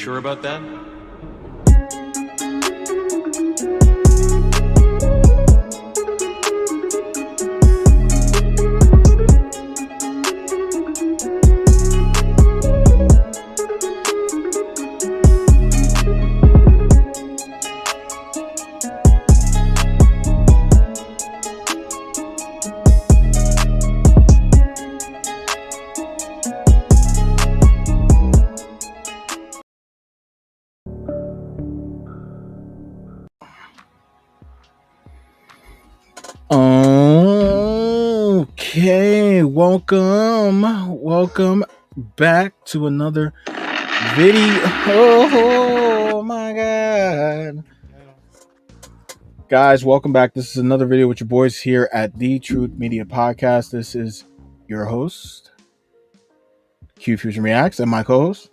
sure about that? Okay, welcome back to another video. Oh my god, guys, welcome back. This is another video with your boys here at the Truth Media Podcast. This is your host, Q Fusion Reacts, and my co-host.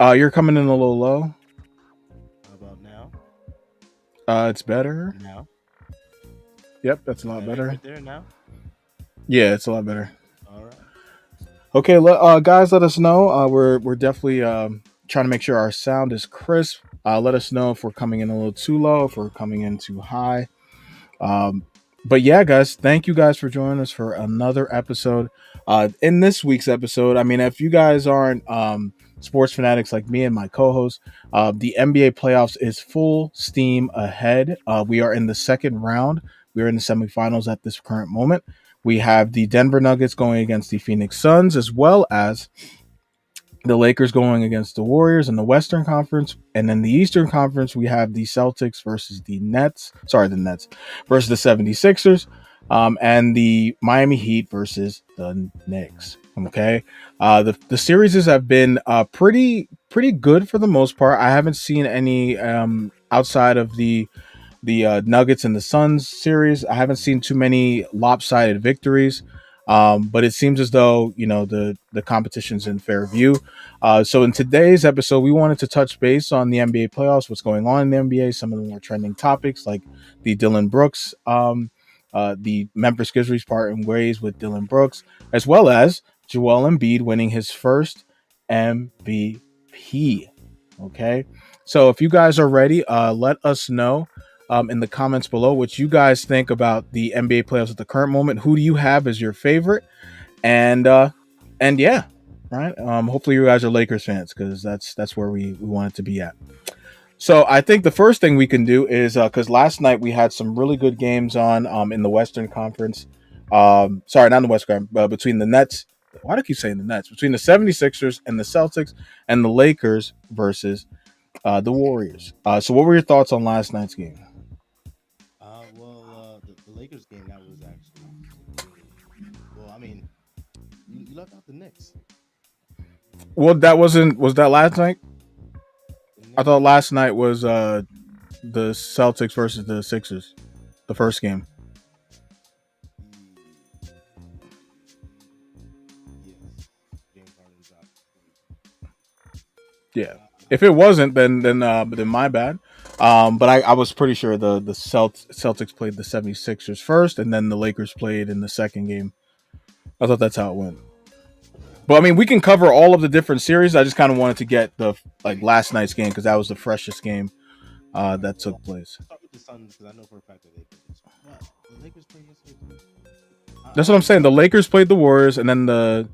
You're coming in a little low. How about now? It's better now. Yep, that's a lot better. Right there now. Yeah, it's a lot better. All right. Okay, guys, let us know. We're definitely trying to make sure our sound is crisp. Let us know if we're coming in a little too low, if we're coming in too high. But yeah, guys, thank you guys for joining us for another episode. In this week's episode, I mean, if you guys aren't sports fanatics like me and my co-host, the NBA playoffs is full steam ahead. We are in the second round. We are in the semifinals at this current moment. We have the Denver Nuggets going against the Phoenix Suns, as well as the Lakers going against the Warriors in the Western Conference. And in the Eastern Conference, we have the Celtics versus the Nets. Sorry, the Nets versus the 76ers. And the Miami Heat versus the Knicks. Okay. The series have been pretty good for the most part. I haven't seen any outside of the Nuggets and the Suns series. I haven't seen too many lopsided victories. But it seems as though, you know, the competition's in fair view. So in today's episode, we wanted to touch base on the NBA playoffs, what's going on in the NBA, some of the more trending topics like the Dillon Brooks, the Memphis Grizzlies parting ways with Dillon Brooks, as well as Joel Embiid winning his first MVP. Okay, so if you guys are ready, let us know in the comments below what you guys think about the NBA playoffs at the current moment. Who do you have as your favorite? And yeah, right. Hopefully you guys are Lakers fans, because that's where we want it to be at. So I think the first thing we can do is because last night we had some really good games on in the Western Conference. Sorry, not in the Western, between the Nets. Why do I keep saying the Nets? Between the 76ers and the Celtics, and the Lakers versus the Warriors. So what were your thoughts on last night's game? The Lakers game, that was actually well. I mean, you left out the Knicks. Well, was that last night? I thought last night was the Celtics versus the Sixers, the first game. Yeah. If it wasn't, then my bad. But I was pretty sure the Celtics played the 76ers first, and then the Lakers played in the second game. I thought that's how it went. But I mean, we can cover all of the different series. I just kind of wanted to get the last night's game, because that was the freshest game that took place. Start with the Suns, because I know for a fact that the Lakers played yesterday. That's what I'm saying. The Lakers played the Warriors, and then the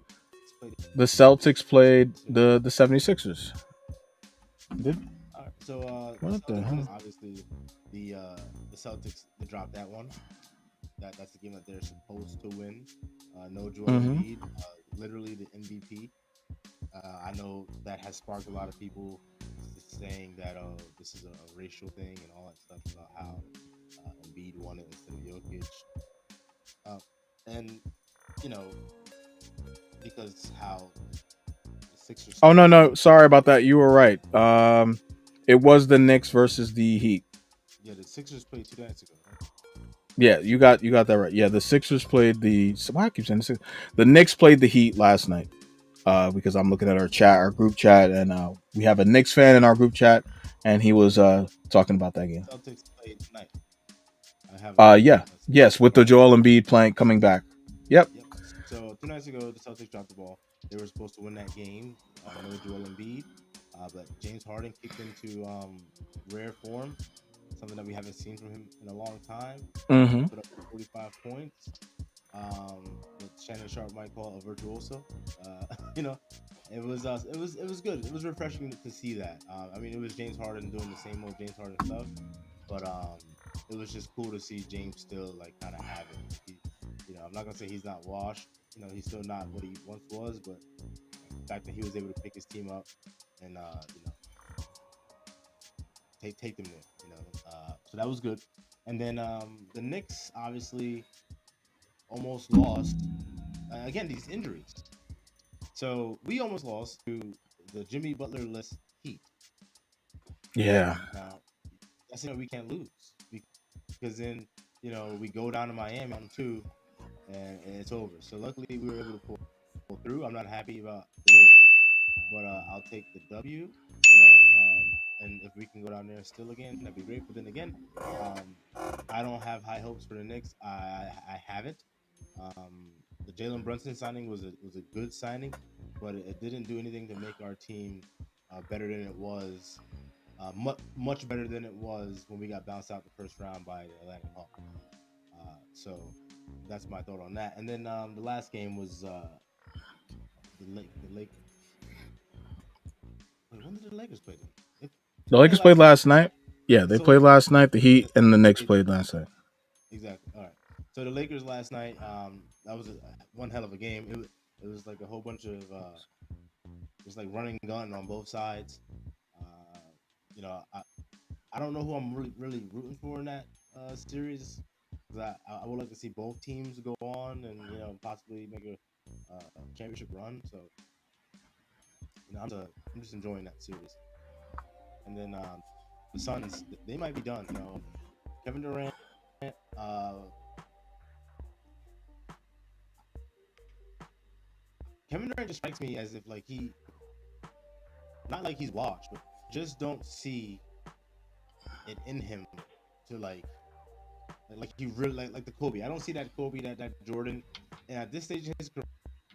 Celtics played the 76ers. Did? All right, so what the hell? Obviously, the Celtics, they dropped that one. That's the game that they're supposed to win. No Joel Embiid, literally the MVP. I know that has sparked a lot of people saying that this is a racial thing and all that stuff about how Embiid won it instead of Jokic. And you know, because how the Sixers. Oh no, sorry about that. You were right. It was the Knicks versus the Heat. Yeah, the Sixers played 2 nights ago. Right? Yeah, you got that right. Yeah, the Sixers played the. Why I keep saying this? The Knicks played the Heat last night. Because I'm looking at our group chat, and we have a Knicks fan in our group chat, and he was talking about that game. Celtics played tonight. Yes, with the Joel Embiid coming back. Yep. So 2 nights ago, the Celtics dropped the ball. They were supposed to win that game. No Joel Embiid, but James Harden kicked into rare form, something that we haven't seen from him in a long time. He Mm-hmm. put up 45 points. What Shannon Sharp might call a virtuoso. You know, it was good. It was refreshing to see that. I mean, it was James Harden doing the same old James Harden stuff, but it was just cool to see James still like kind of have it. I'm not gonna say he's not washed. He's still not what he once was, but the fact that he was able to pick his team up and take them there. So that was good. And then the Knicks obviously almost lost again these injuries. So we almost lost to the Jimmy Butler-less Heat. Yeah. Now that's we can't lose because then we go down to Miami on two and it's over. So luckily we were able to pull through. I'm not happy about the way it, but I'll take the W. And if we can go down there still again, that'd be great. But then again, um, I don't have high hopes for the Knicks. I haven't. The Jalen Brunson signing was a good signing, but it didn't do anything to make our team better than it was. Much better than it was when we got bounced out the first round by the Atlanta Hawks. So that's my thought on that. And then the last game was the Lake. Wait, when did the Lakers play them? The They played Lakers played last night. last night. Yeah, they So played last night. The Heat and the Knicks played played last night. exactly. All right. So the Lakers last night, that was one hell of a game. It was like a whole bunch of just like running gun on both sides. Uh, you know, I don't know who I'm really rooting for in that series because I would like to see both teams go on and possibly make a championship run. So I'm just enjoying that series. And then the Suns, they might be done. Kevin Durant. Uh, Kevin Durant just strikes me as if like not like he's washed, but just don't see it in him to like he really like the Kobe. I don't see that Kobe, that Jordan. And at this stage in his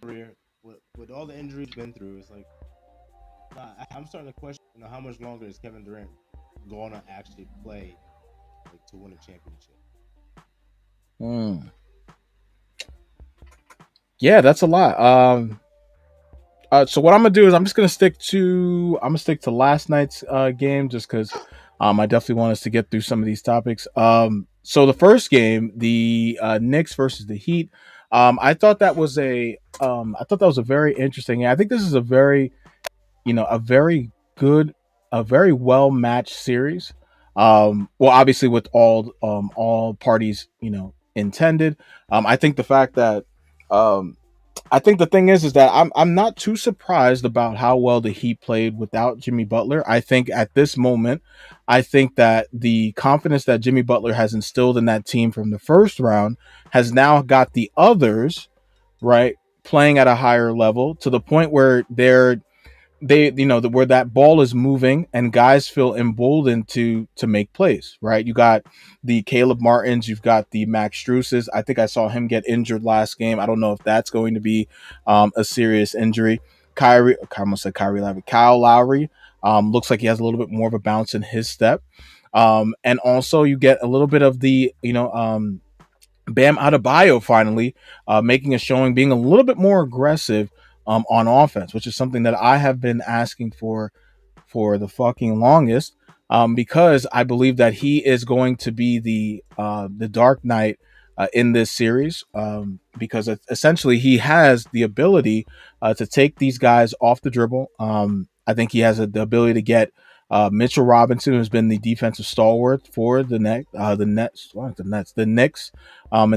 career, with all the injuries he's been through, it's like I'm starting to question, how much longer is Kevin Durant going to actually play like to win a championship? Mm. Yeah, that's a lot. So what I'm gonna do is I'm gonna stick to last night's game just because I definitely want us to get through some of these topics. So the first game, the Knicks versus the Heat, I thought that was a very interesting game. I think this is a very good, a very well matched series. Well, obviously with all parties intended. I think the fact that um, I think the thing is that I'm not too surprised about how well the Heat played without Jimmy Butler. I think at this moment, I think that the confidence that Jimmy Butler has instilled in that team from the first round has now got the others right playing at a higher level to the point where where that ball is moving and guys feel emboldened to make plays, right? You got the Caleb Martins, you've got the Max Struces. I think I saw him get injured last game. I don't know if that's going to be a serious injury. I almost said Kyrie Lowry. Kyle Lowry looks like he has a little bit more of a bounce in his step. And also you get a little bit of the Bam Adebayo finally making a showing, being a little bit more aggressive on offense, which is something that I have been asking for the fucking longest, because I believe that he is going to be the Dark Knight in this series, because essentially he has the ability to take these guys off the dribble. I think he has the ability to get Mitchell Robinson, who's been the defensive stalwart for the Knicks, in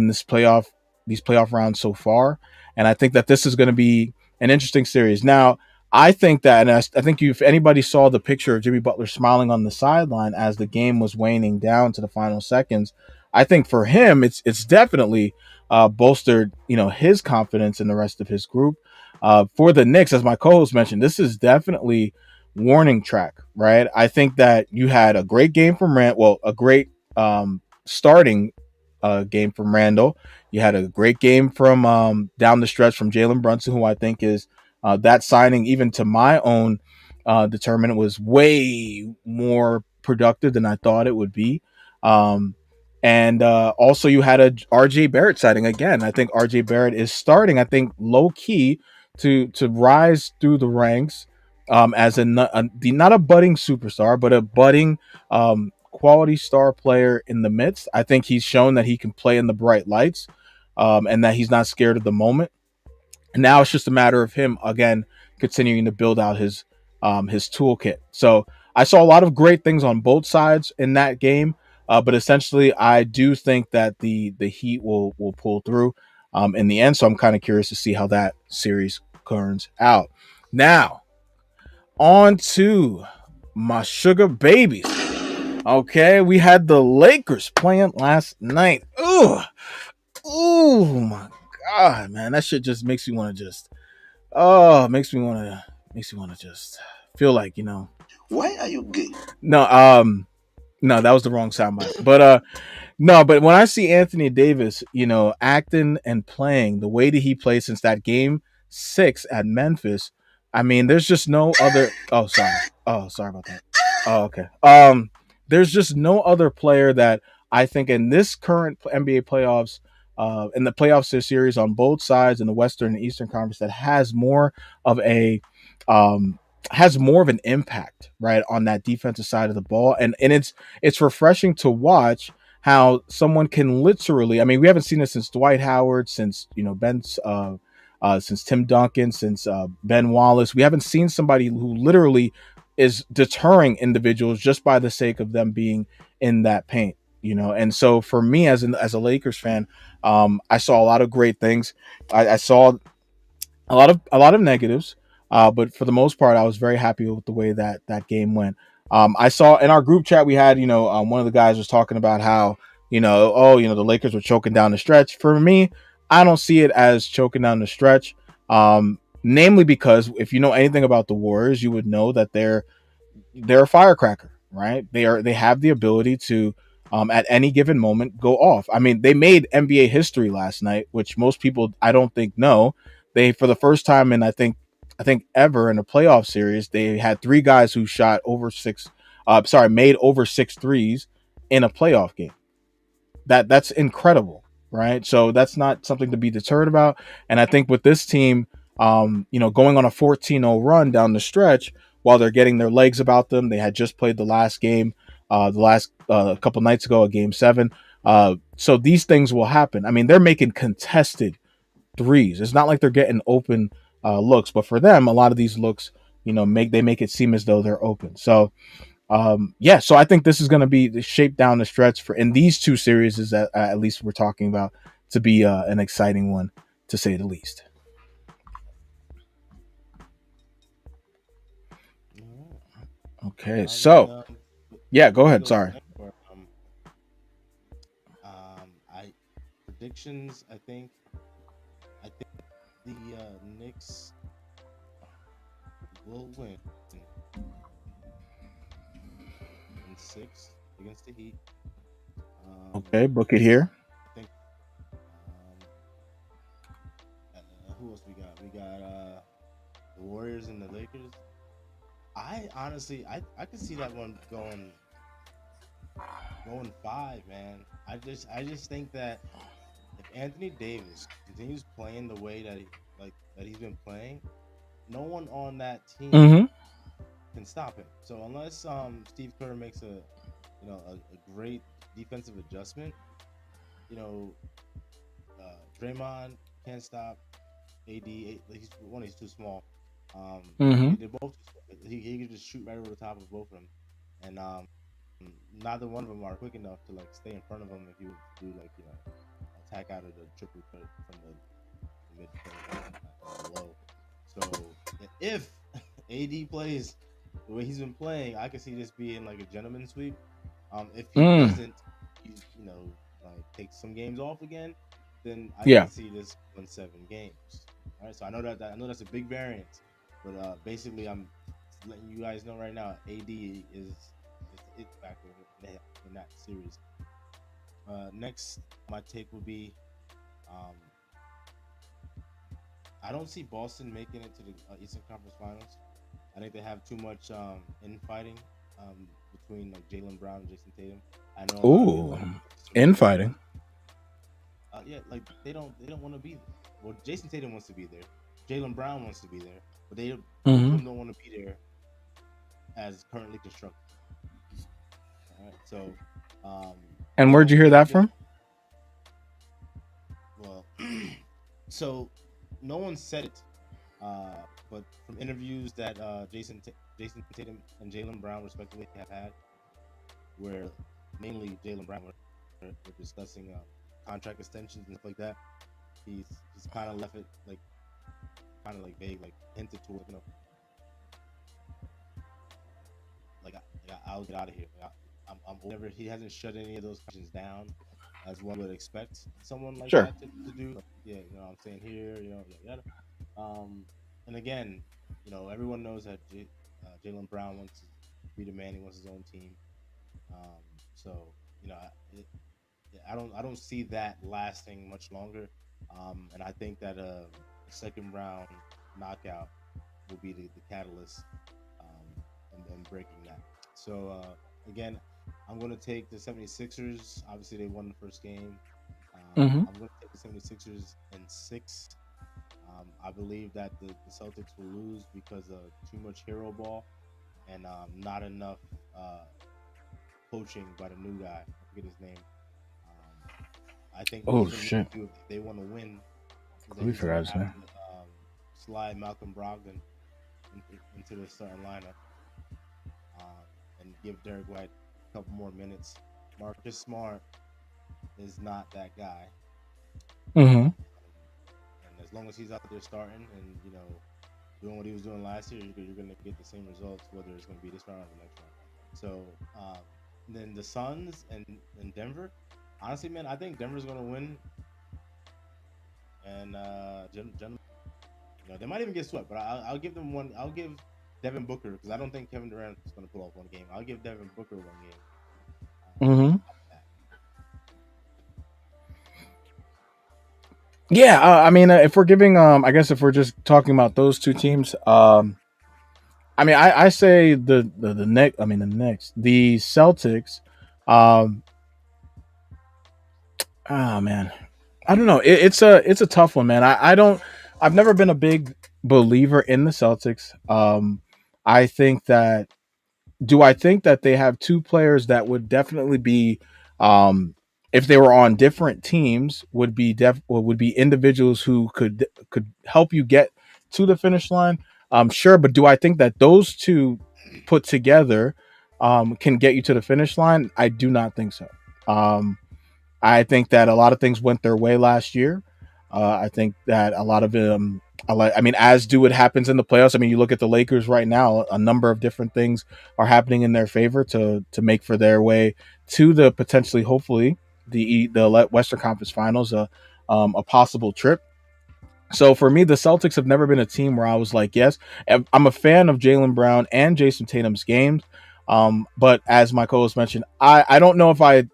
these playoff rounds so far, and I think that this is going to be an interesting series. Now, I think that, and I think if anybody saw the picture of Jimmy Butler smiling on the sideline as the game was waning down to the final seconds, I think for him, it's definitely bolstered, his confidence in the rest of his group. For the Knicks, as my co-host mentioned, this is definitely warning track, right? I think that you had a great game from a great starting game from Randall. You had a great game from down the stretch from Jalen Brunson, who I think is That signing, even to my own determinant, was way more productive than I thought it would be. Um, and also, you had a RJ Barrett sighting again. I think RJ Barrett is starting, I think, low key to rise through the ranks as not a budding superstar, but a budding quality star player in the midst. I think he's shown that he can play in the bright lights and that he's not scared of the moment. And now it's just a matter of him again continuing to build out his toolkit. So I saw a lot of great things on both sides in that game, but essentially I do think that the Heat will pull through in the end. So I'm kind of curious to see how that series turns out. Now on to my sugar babies. Okay, we had the Lakers playing last night. Ooh, ooh, my God, man, that shit just makes me want to just makes me want to just feel like, Why are you gay? no, no, that was the wrong soundbite. But no, but when I see Anthony Davis, acting and playing the way that he played since that game 6 at Memphis, I mean, there's just no other. Oh, sorry. Oh, sorry about that. Oh, okay. There's just no other player that I think in this current NBA playoffs, in the playoffs series on both sides in the Western and Eastern Conference that of a, um, has more of an impact, right, on that defensive side of the ball, and it's refreshing to watch how someone can literally. I mean, we haven't seen this since Dwight Howard, since since Tim Duncan, since Ben Wallace. We haven't seen somebody who literally is deterring individuals just by the sake of them being in that paint. And so for me as a Lakers fan, I saw a lot of great things. I saw a lot of negatives, but for the most part, I was very happy with the way that game went. I saw in our group chat we had, one of the guys was talking about how, the Lakers were choking down the stretch. For me, I don't see it as choking down the stretch. Namely because if you know anything about the Warriors, you would know that they're a firecracker, right? They have the ability to at any given moment go off. I mean, they made NBA history last night, which most people I don't think know. They for the first time in I think ever in a playoff series, they had three guys who shot over six made over six threes in a playoff game. That's incredible, right? So that's not something to be deterred about. And I think with this team, going on a 14-0 run down the stretch while they're getting their legs about them, they had just played the last game, the last a couple nights ago, a game 7. So these things will happen. I mean, they're making contested threes. It's not like they're getting open looks, but for them, a lot of these looks, make it seem as though they're open. So yeah, so I think this is going to be the shape down the stretch for in these two series is that at least we're talking about to be an exciting one to say the least. Mhm. Okay, I mean, so yeah, go before we ahead. go to the Sorry. next part, I predictions. I think the Knicks will win in 6 against the Heat. Okay, book it here. I think. Um, who else we got? We got the Warriors and the Lakers. I honestly, I could see that one going 5, man. I just think that if Anthony Davis continues playing the way that he's been playing, no one on that team Mm-hmm. can stop him. So unless Steve Kerr makes a great defensive adjustment, you know, Draymond can't stop AD. He's too small. Mm-hmm. They're both too small. He can just shoot right over the top of both of them, and neither one of them are quick enough to like stay in front of him if you do like attack out of the triple cut from the midpoint and the low. So if AD plays the way he's been playing, I can see this being like a gentleman sweep. If he Mm. doesn't, like take some games off again, then I Yeah. can see this win 7 games. All right, so I know that's a big variance, but basically I'm letting you guys know right now, AD is the it factor in that series. Next, my take would be, um, I don't see Boston making it to the Eastern Conference Finals. I think they have too much infighting between like Jaylen Brown and Jason Tatum. I know a lot of people Ooh, are super negative. infighting. Yeah, like they don't want to be there. Well, Jason Tatum wants to be there. Jaylen Brown wants to be there, but they both of Mm-hmm. them don't want to be there as currently constructed. All right, so um, And they where'd you don't hear they that they from? well, so no one said it, but from interviews that Jason Tatum and Jaylen Brown respectively have had, where mainly Jaylen Brown were discussing contract extensions and stuff like that. He's kind of left it like kind of like vague, like hinted to, I'll get out of here. I'm whatever. He hasn't shut any of those questions down as one would expect someone like Sure. that to do. Like, yeah, I'm saying here, yada. Um, and again, everyone knows that Jaylen Brown wants to be the man. He wants his own team. Um, so you know, it, I don't see that lasting much longer. And I think that a second round knockout will be the catalyst and breaking that. So again, I'm going to take the 76ers. Obviously, they won the first game. Mm-hmm. I'm going to take the 76ers in six. I believe that the Celtics will lose because of too much hero ball and not enough coaching by the new guy. I forget his name. I think what Oh he's going to need shit. to do if they want to win is that We he's going forgot to his have name. to slide Malcolm Brogdon into the starting lineup and give Derek White a couple more minutes. Marcus Smart is not that guy, Mm-hmm. and as long as he's out there starting and doing what he was doing last year, you're going to get the same results whether it's going to be this round or the next round. So then the Suns and Denver. Honestly, man, I think Denver's going to win, and they might even get swept, but I'll give them one. I'll give Devin Booker because I don't think Kevin Durant is going to pull off one game. I'll give Devin Booker one game. Mm-hmm. That. Yeah, I mean, if we're giving, I guess if we're just talking about those two teams, I mean, I say the next, I mean the next, the Celtics. Um, oh man, I don't know. It's a tough one, man. I don't. I've never been a big believer in the Celtics. I think that I think that they have two players that would definitely be, if they were on different teams, would be individuals who could help you get to the finish line. Sure, but do I think that those two put together can get you to the finish line? I do not think so. I think that a lot of things went their way last year. I think that a lot of them, I mean, as do what happens in the playoffs. I mean, you look at the Lakers right now; a number of different things are happening in their favor to make for their way to the potentially, hopefully, the Western Conference Finals, a possible trip. So for me, the Celtics have never been a team where I was like, yes, I'm a fan of Jaylen Brown and Jason Tatum's games. But as my co-host mentioned, I don't know if I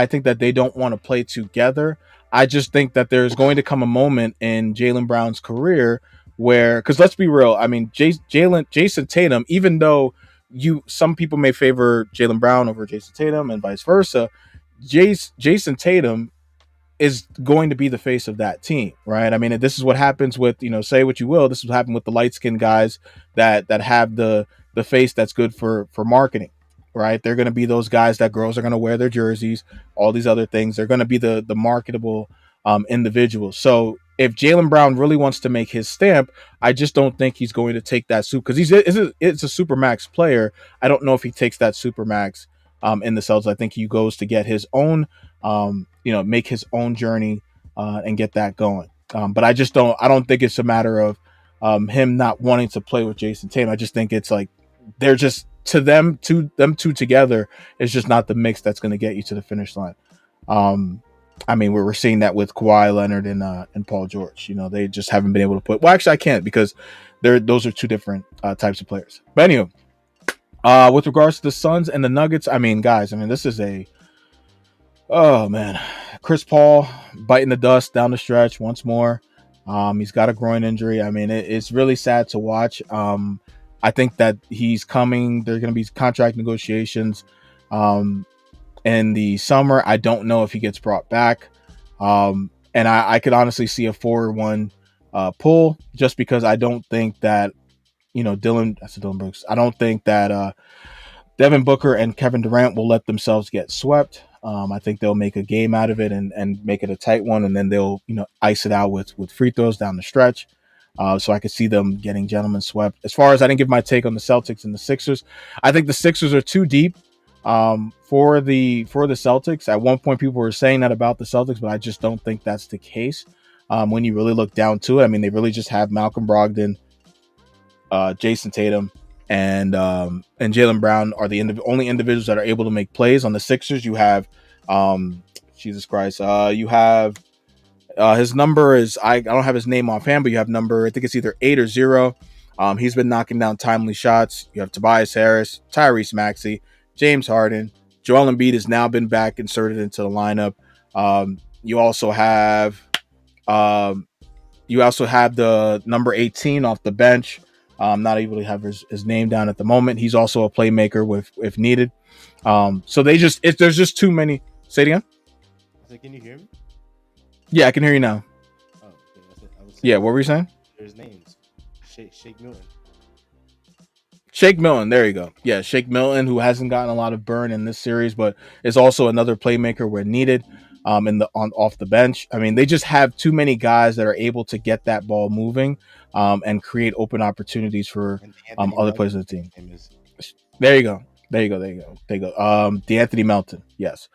think that they don't want to play together. I just think that there's going to come a moment in Jaylen Brown's career where, because let's be real, I mean, Jason Tatum, even though some people may favor Jaylen Brown over Jason Tatum and vice versa, Jason Tatum is going to be the face of that team, right? I mean, this is what happens with, say what you will, this is what happened with the light skinned guys that have the face that's good for marketing, right? They're going to be those guys that girls are going to wear their jerseys, all these other things. They're going to be the marketable individuals. So if Jaylen Brown really wants to make his stamp, I just don't think he's going to take that super because it's a super max player. I don't know if he takes that super max in the Celtics. I think he goes to get his own make his own journey and get that going. But I don't think it's a matter of him not wanting to play with Jason Tatum. I just think it's like they're just them two together is just not the mix that's going to get you to the finish line. I mean, we're seeing that with Kawhi Leonard and Paul George. They just haven't been able to put. Well, actually, I can't because those are two different types of players. But anyway, with regards to the Suns and the Nuggets, I mean, guys, this is oh man, Chris Paul biting the dust down the stretch once more. He's got a groin injury. I mean, it's really sad to watch. I think that he's coming. There's going to be contract negotiations in the summer. I don't know if he gets brought back. And I could honestly see a 4-1 pull, just because I don't think that, Dillon, that's Dillon Brooks. I don't think that Devin Booker and Kevin Durant will let themselves get swept. I think they'll make a game out of it and make it a tight one, and then they'll ice it out with free throws down the stretch. So I could see them getting gentlemen swept. As far as, I didn't give my take on the Celtics and the Sixers, I think the Sixers are too deep for the Celtics. At one point, people were saying that about the Celtics, but I just don't think that's the case. When you really look down to it, I mean, they really just have Malcolm Brogdon, Jason Tatum, and Jaylen Brown are the only individuals that are able to make plays. On the Sixers, you have Jesus Christ, you have his number is, I don't have his name offhand, but you have number, I think it's either 8 or 0. He's been knocking down timely shots. You have Tobias Harris, Tyrese Maxey, James Harden. Joel Embiid has now been back inserted into the lineup. You also have the number 18 off the bench. Not able to have his name down at the moment. He's also a playmaker if needed. So there's just too many. Say it again. Can you hear me? Yeah, I can hear you now. Oh, okay. Yeah, what were you saying? There's names. Shake Milton. Shake Milton, there you go. Yeah, Shake Milton, who hasn't gotten a lot of burn in this series, but is also another playmaker where needed. Off the bench. I mean, they just have too many guys that are able to get that ball moving and create open opportunities for other players on the team. There you go. DeAnthony Melton. Yes.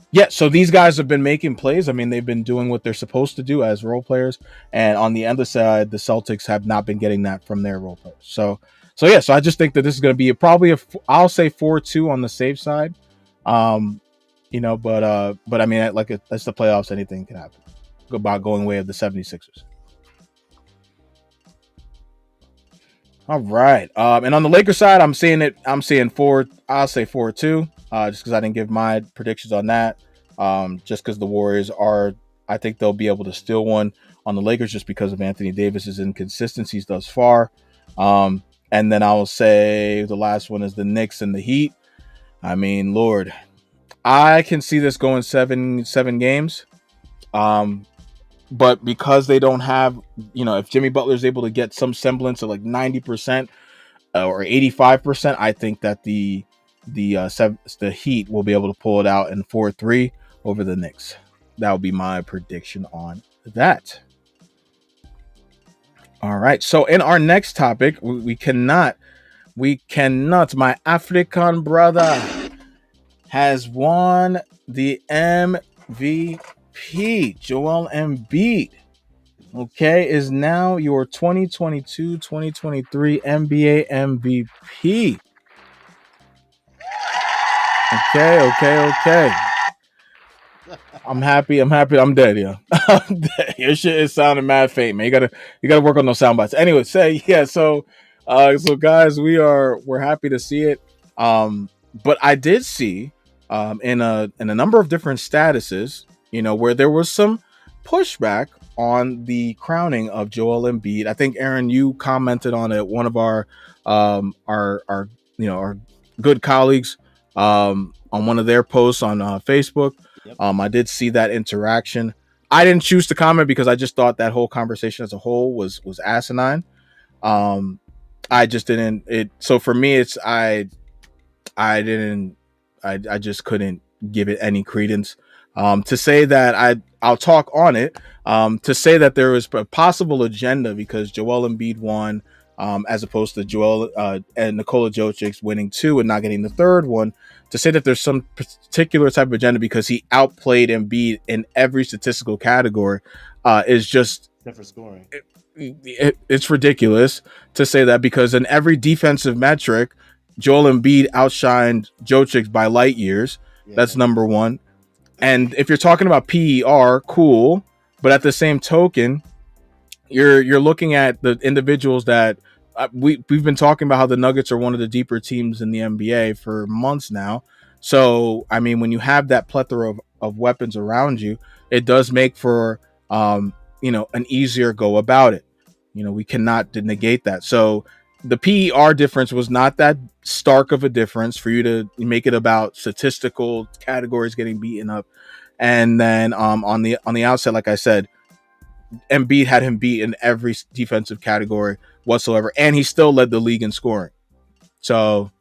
Yeah, so these guys have been making plays. I mean, they've been doing what they're supposed to do as role players. And on the other side, the Celtics have not been getting that from their role players. So I just think that this is going to be probably I'll say 4-2 on the safe side. But I mean, that's the playoffs. Anything can happen about going away of the 76ers. All right. And on the Lakers side, I'm seeing 4. I'll say 4-2. Just because I didn't give my predictions on that. Just because the Warriors I think they'll be able to steal one on the Lakers just because of Anthony Davis's inconsistencies thus far. And then I will say the last one is the Knicks and the Heat. I mean, Lord, I can see this going seven games. But because they don't have, if Jimmy Butler is able to get some semblance of like 90% or 85%, I think that the Heat will be able to pull it out in 4-3 over the Knicks. That would be my prediction on that. All right. So in our next topic, we cannot. My African brother has won the MVP. Joel Embiid, okay, is now your 2022-2023 NBA MVP. Okay. I'm happy. I'm dead, yeah. Your shit is sounding mad faint, man. You gotta work on those sound bites. Anyway, so guys, we're happy to see it. But I did see in a number of different statuses, where there was some pushback on the crowning of Joel Embiid. I think, Aaron, you commented on it. One of our good colleagues on one of their posts on Facebook. Yep. I did see that interaction. I didn't choose to comment because I just thought that whole conversation as a whole was asinine. I just didn't. So for me, it's I just couldn't give it any credence. To say that I'll talk on it. To say that there was a possible agenda because Joel Embiid won, as opposed to Joel and Nikola Jokic winning 2 and not getting the third one. To say that there's some particular type of agenda because he outplayed Embiid in every statistical category is just except for scoring. It's ridiculous to say that because in every defensive metric, Joel Embiid outshined Jokic by light years. Yeah. That's number one. And if you're talking about PER, cool. But at the same token, you're looking at the individuals that we've been talking about how the Nuggets are one of the deeper teams in the NBA for months now. So, I mean, when you have that plethora of weapons around you, it does make for an easier go about it. We cannot negate that. So the PER difference was not that stark of a difference for you to make it about statistical categories getting beaten up. And then on the outset, like I said, Embiid had him beat in every defensive category whatsoever, and he still led the league in scoring. So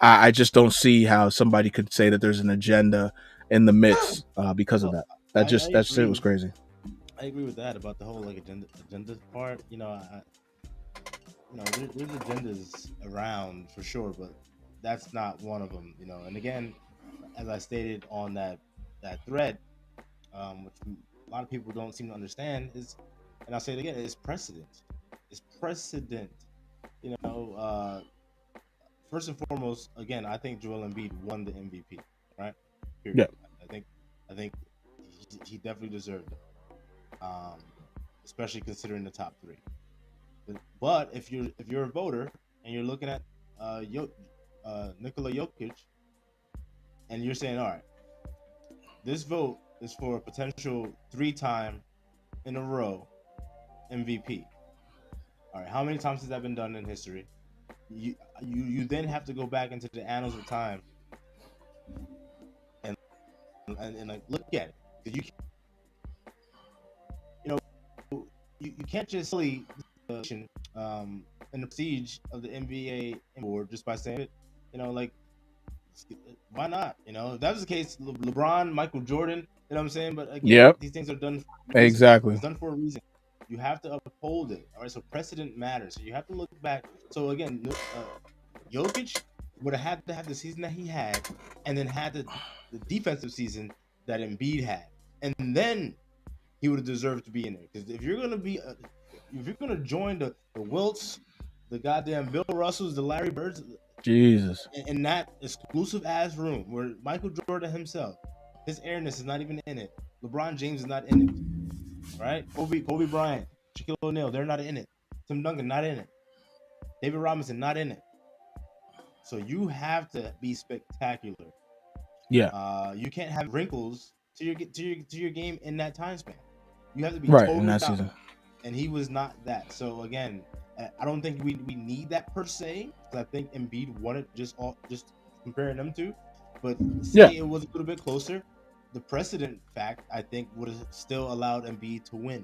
I just don't see how somebody could say that there's an agenda in the midst because of that. That shit was crazy. I agree with that about the whole like agenda part. There's agendas around for sure, but that's not one of them. And again, as I stated on that thread, which a lot of people don't seem to understand is, and I'll say it again, it's precedent. It's precedent. First and foremost, again, I think Joel Embiid won the MVP, right? Period. Yeah. I think he definitely deserved it, especially considering the top three. But if you're a voter and you're looking at Nikola Jokic, and you're saying, all right, this vote is for a potential 3-time in a row MVP. All right, how many times has that been done in history? You then have to go back into the annals of time and like look at it, because you can't just silly in the prestige of the NBA board just by saying it. Like, why not? If that was the case, LeBron, Michael Jordan, you know what I'm saying? But again, these things are done for a reason. Exactly. It's done for a reason. You have to uphold it. All right, so precedent matters. So you have to look back. So again, Jokic would have had to have the season that he had, and then had the defensive season that Embiid had, and then he would have deserved to be in there. Because if you're gonna join the Wilts, the goddamn Bill Russells, the Larry Birds, Jesus, in that exclusive ass room where Michael Jordan himself, his airness is not even in it. LeBron James is not in it. Right? Kobe Bryant, Shaquille O'Neal, they're not in it. Tim Duncan, not in it. David Robinson, not in it. So you have to be spectacular. Yeah. You can't have wrinkles to your game in that time span. You have to be right totally in that out. season. And he was not that. So again, I don't think we need that per se, because I think Embiid won it just comparing them two. But say it was a little bit closer, the precedent fact, I think, would have still allowed Embiid to win.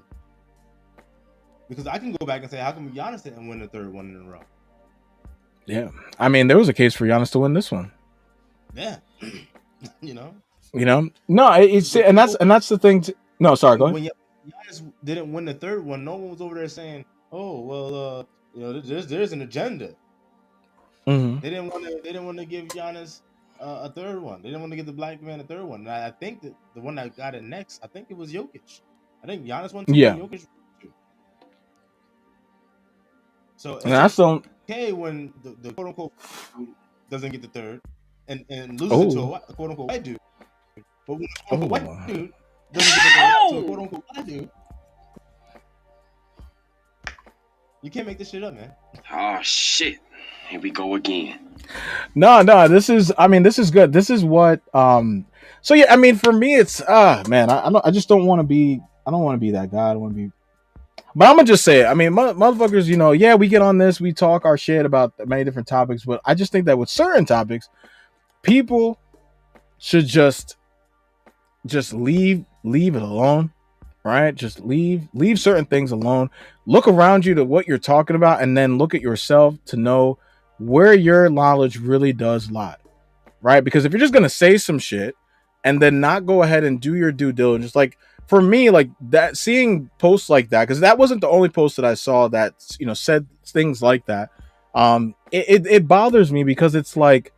Because I can go back and say, how come Giannis didn't win the third one in a row? Yeah. I mean, there was a case for Giannis to win this one. Yeah. No, it's and that's the thing. No, sorry, go ahead. When Giannis didn't win the third one, no one was over there saying, "Oh, well, there's an agenda." Mm-hmm. They didn't want to give Giannis a third one. They didn't want to give the black man a third one. And I think that the one that got it next, I think it was Jokic. I think Giannis won 2, and Jokic won 2. So it's okay when the quote unquote doesn't get the third and loses it to a quote unquote white dude. But when a quote unquote white dude doesn't get the third to a quote unquote white dude, you can't make this shit up, man. Oh shit. Here we go again. No, this is good. This is what so yeah, I mean, for me it's man, I just don't want to be that guy. I don't want to be, but I'm gonna just say it. I mean, motherfuckers, we get on this, we talk our shit about many different topics, but I just think that with certain topics, people should just leave it alone, right? Just leave certain things alone. Look around you to what you're talking about, and then look at yourself to know where your knowledge really does lie, right? Because if you're just gonna say some shit and then not go ahead and do your due diligence, like for me, like that, seeing posts like that, because that wasn't the only post that I saw that said things like that. It bothers me, because it's like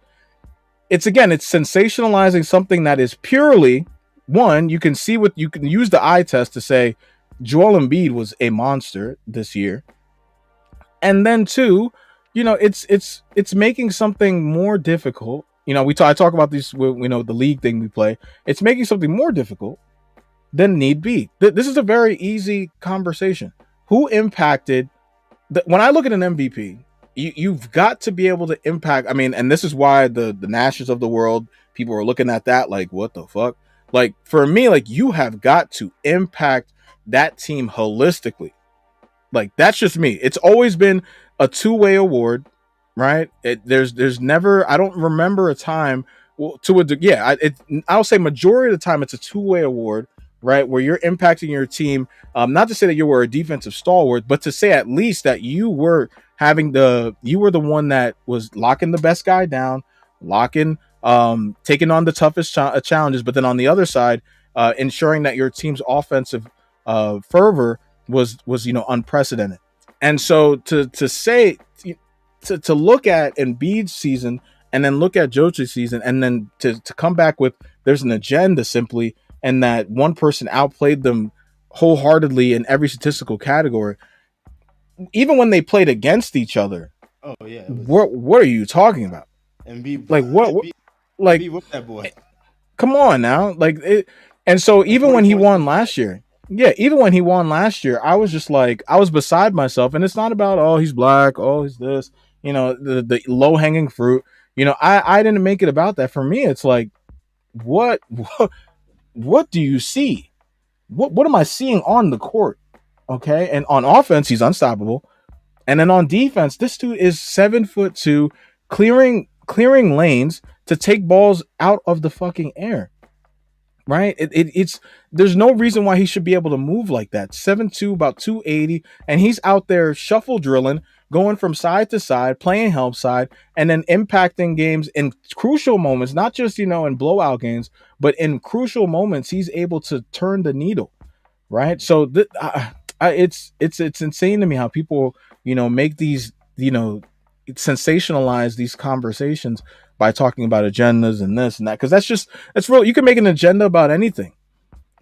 it's sensationalizing something that is purely, one, you can use the eye test to say Joel Embiid was a monster this year, and then two, it's making something more difficult. I talk about this, the league thing we play. It's making something more difficult than need be. This is a very easy conversation. Who impacted? When I look at an MVP, you've got to be able to impact. I mean, and this is why the Nashes of the world, people are looking at that like, what the fuck? Like, for me, like, you have got to impact that team holistically. Like that's just me. It's always been a two-way award, right? There's never, I don't remember a time, well, I'll say majority of the time it's a two-way award, right? Where you're impacting your team. Not to say that you were a defensive stalwart, but to say at least that you were the one that was locking the best guy down, locking, taking on the toughest challenges, but then on the other side, ensuring that your team's offensive fervor was unprecedented. And so to look at Embiid's season and then look at Jokic's season and then to come back with there's an agenda simply, and that one person outplayed them wholeheartedly in every statistical category, even when they played against each other. Oh yeah, What are you talking about? Embiid, Like what like Embiid whooped that boy. come on now, like it. And so even when he won last year, I was just like, I was beside myself. And it's not about, oh, he's black, oh, he's this, the low hanging fruit. I didn't make it about that. For me, it's like, what do you see? What am I seeing on the court? Okay, and on offense, he's unstoppable. And then on defense, this dude is 7'2", clearing lanes to take balls out of the fucking air. Right? It's there's no reason why he should be able to move like that. 7'2", about 280, and he's out there shuffle drilling, going from side to side, playing help side, and then impacting games in crucial moments, not just in blowout games, but in crucial moments, he's able to turn the needle. Right? So it's insane to me how people make these sensationalize these conversations by talking about agendas and this and that, because that's real. You can make an agenda about anything,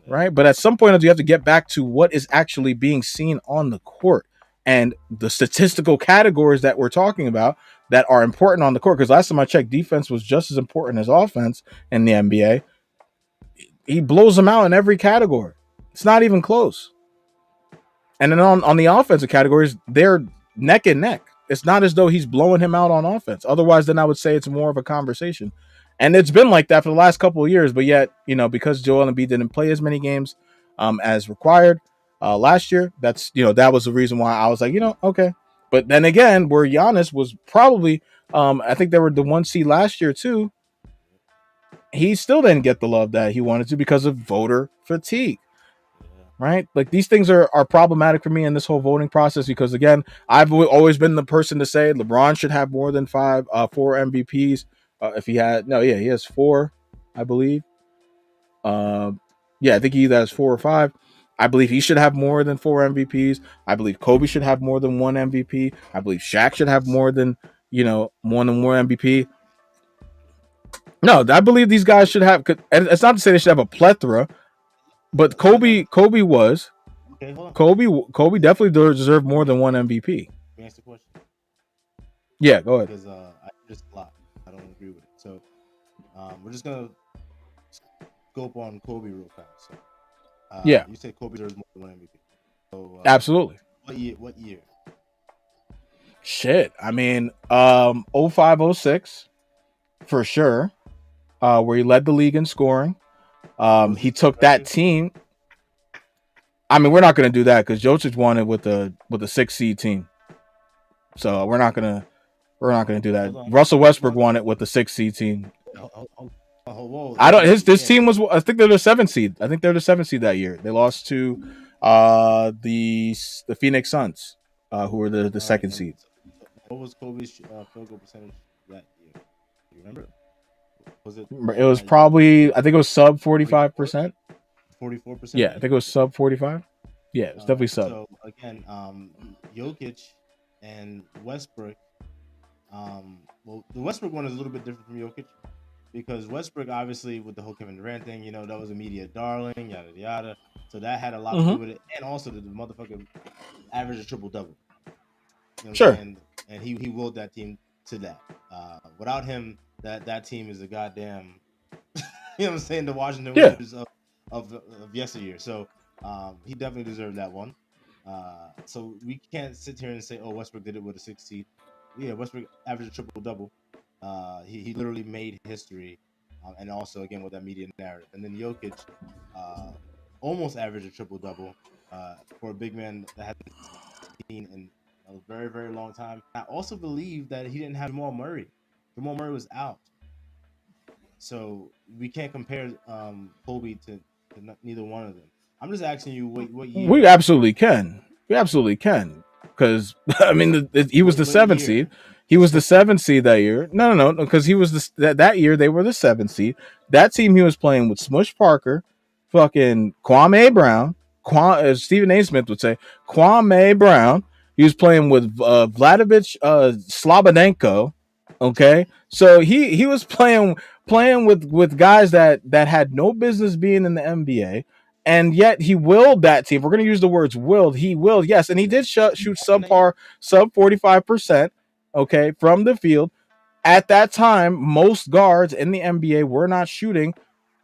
right? But at some point you have to get back to what is actually being seen on the court and the statistical categories that we're talking about that are important on the court. Because last time I checked, defense was just as important as offense in the NBA. He blows them out in every category. It's not even close. And then on the offensive categories, they're neck and neck. It's not as though he's blowing him out on offense. Otherwise, then I would say it's more of a conversation. And it's been like that for the last couple of years. But yet, because Joel Embiid didn't play as many games as required last year, that was the reason why I was like, okay. But then again, where Giannis was probably, I think they were the 1 seed last year too. He still didn't get the love that he wanted to because of voter fatigue. Right? Like these things are problematic for me in this whole voting process, because again, I've always been the person to say LeBron should have more than 4 MVPs. If he had, no, yeah, he has 4, I believe. I think he either has 4 or 5. I believe he should have more than 4 MVPs. I believe Kobe should have more than 1 MVP. I believe Shaq should have more than one MVP. No, I believe these guys should have. And it's not to say they should have a plethora, but Kobe was. Okay, hold on. Kobe definitely deserved more than 1 MVP. Let me ask the question. Yeah, go ahead. Because I just a lot. I don't agree with it. So we're just gonna scope on Kobe real fast. So, yeah, you said Kobe deserves more than 1 MVP. So absolutely. What year? Shit, I mean, 05-06 for sure. Where he led the league in scoring. He took that team. I mean, we're not going to do that because Jokic won it with the 6 seed team. So we're not gonna do that. Russell Westbrook won it with the 6 seed team. I don't. His team was. I think they're the 7 seed. I think they're the 7 seed that year. They lost to the Phoenix Suns, who were the 2nd seed. What was Kobe's field goal percentage that year? Do you remember? Was it? It was probably. I think it was sub 45%. 44%. Yeah, I think it was sub 45. Yeah, it was definitely sub. So again, Jokic and Westbrook. Well, the Westbrook one is a little bit different from Jokic because Westbrook, obviously, with the whole Kevin Durant thing, that was a media darling, yada yada. So that had a lot to do with it, and also the motherfucker averaged a triple double. Sure. And he willed that team to that. Without him, that team is a goddamn, what I'm saying, the Washington Wizards of yesteryear. So he definitely deserved that one. So we can't sit here and say, oh, Westbrook did it with a 6 seed. Yeah, Westbrook averaged a triple double. He literally made history, and also again with that media narrative. And then Jokic almost averaged a triple double, for a big man that hasn't seen in a very, very long time. I also believe that he didn't have Jamal Murray. Jamal Murray was out, so we can't compare Kobe to neither one of them. I'm just asking you what We year? absolutely can. We absolutely can. Because I mean, he was the What seventh year? seed. He was the seventh seed that year. No, because he was that year they were the seventh seed. That team he was playing with Smush Parker, fucking Kwame Brown, as Stephen A. Smith would say, Kwame Brown. He was playing with Vladimir Slabanenko. Okay, so he was playing with guys that had no business being in the NBA, and yet he willed that team. We're going to use the words willed. He willed, yes, and he did shoot subpar, sub 45%, okay, from the field. At that time, most guards in the NBA were not shooting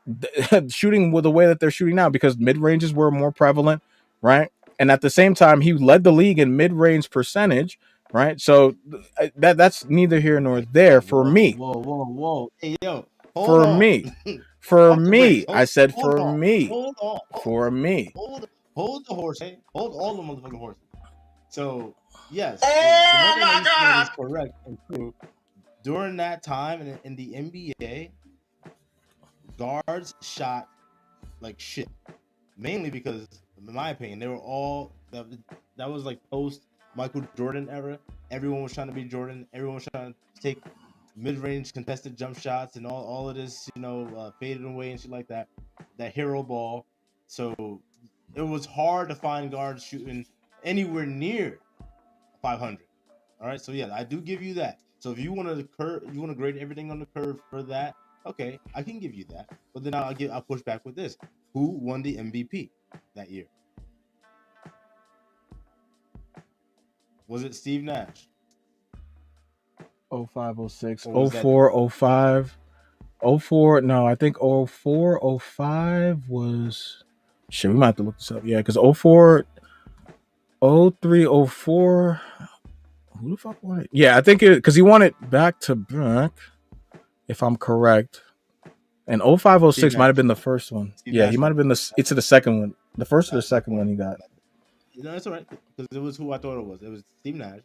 with the way that they're shooting now because mid ranges were more prevalent, right? And at the same time, he led the league in mid range percentage, right? So that's neither here nor there for Whoa, me. whoa, whoa, whoa! Hey, yo, hold For on. me, for Pump the brakes. me, I Hold, said hold for on. me, Hold on. for me. Hold the horse. Hey, hold all the motherfucking horses. So yes, the one Oh thing that my you said God! is correct and true. During that time in the NBA, guards shot like shit. Mainly because, in my opinion, they were all that was like post Michael Jordan era. Everyone was trying to be Jordan. Everyone was trying to take mid-range contested jump shots and all of this, faded away and shit like that. That hero ball. So it was hard to find guards shooting anywhere near 500. All right, so yeah, I do give you that. So if you want to grade everything on the curve for that, okay, I can give you that. But then I'll push back with this: who won the MVP that year? Was it Steve Nash? 05, 06, Or oh was that 04, oh 05, oh 04. No, I think 04, oh 05 was. Shit, we might have to look this up. Yeah, because 04, 03, oh 04. Who the fuck won it? Yeah, I think it because he won it back to back, if I'm correct. And oh 05, oh Steve 06 might have Nash? been the first one. Steve Yeah, he Nash might won have it. been it's the second one. The first or the That's my second point. one he got. That's all right because it was who I thought it was. It was Steve Nash.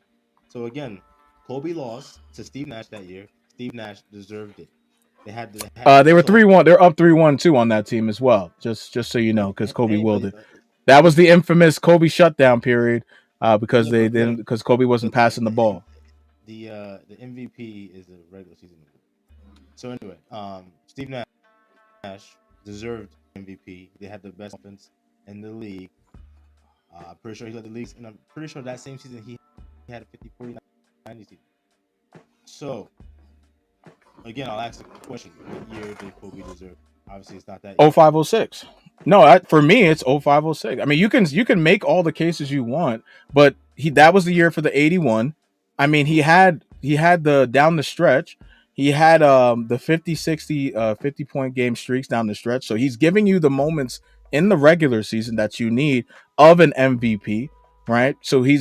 So again, Kobe lost to Steve Nash that year. Steve Nash deserved it. They had They were so 3-1. They're up 3-1 too on that team as well. Just so you know, because Kobe hey, willed it. That was the infamous Kobe shutdown period. Because yeah, they didn't because Kobe wasn't passing the ball. the MVP is a regular season award. So anyway, Steve Nash deserved MVP. They had the best offense in the league. I'm pretty sure he led the leagues, and I'm pretty sure that same season he had a 50, 40, 90 season. So again, I'll ask the question: what year did Kobe deserve? Obviously, it's not that Oh year. 0506. No, for me it's 0506. I mean, you can make all the cases you want, but that was the year for the 81. I mean, he had the down the stretch. He had the 50 60 50-point game streaks down the stretch. So he's giving you the moments in the regular season that you need of an MVP, right? So he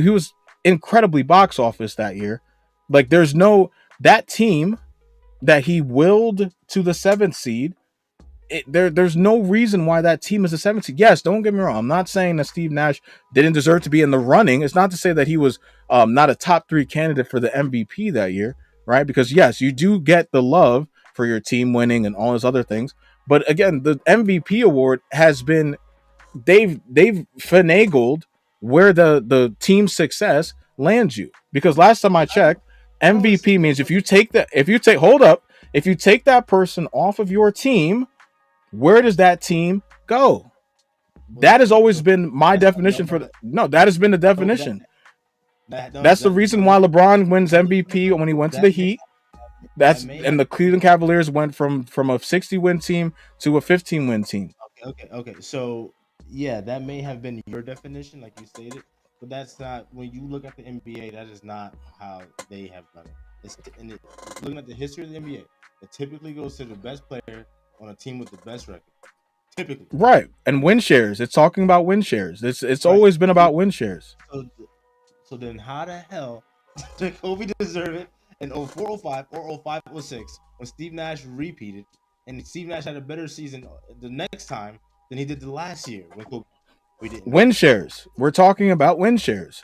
was incredibly box office that year. Like there's no that team that he willed to the 7th seed there's no reason why that team is a 7th seed. Yes, don't get me wrong. I'm not saying that Steve Nash didn't deserve to be in the running. It's not to say that he was not a top 3 candidate for the MVP that year, right? Because yes, you do get the love for your team winning and all those other things. But again, the MVP award has been they've finagled where the team's success lands you. Because last time I checked, I don't really see MVP it. means if you take that person off of your team, where does that team go? Well, That has always so been my that's not definition that has been the no, that definition. that no That's the that reason no, why no, LeBron wins no, no, MVP no. when he went to the That may Heat. that That's may and have the Cleveland Cavaliers went from a 60 win team to a 15 win team. okay. So yeah, that may have been your definition, like you stated, but that's not when you look at the NBA. That is not how they have done it. Looking at the history of the NBA, it typically goes to the best player on a team with the best record. Typically, Right. And win shares. It's talking about win shares. It's right? always been So about win shares. so so then, how the hell did Kobe deserve it in 04, 05 or 05, 06 when Steve Nash repeated and Steve Nash had a better season the next time than he did the last year when Kobe? We didn't. Win shares. We're talking about win shares.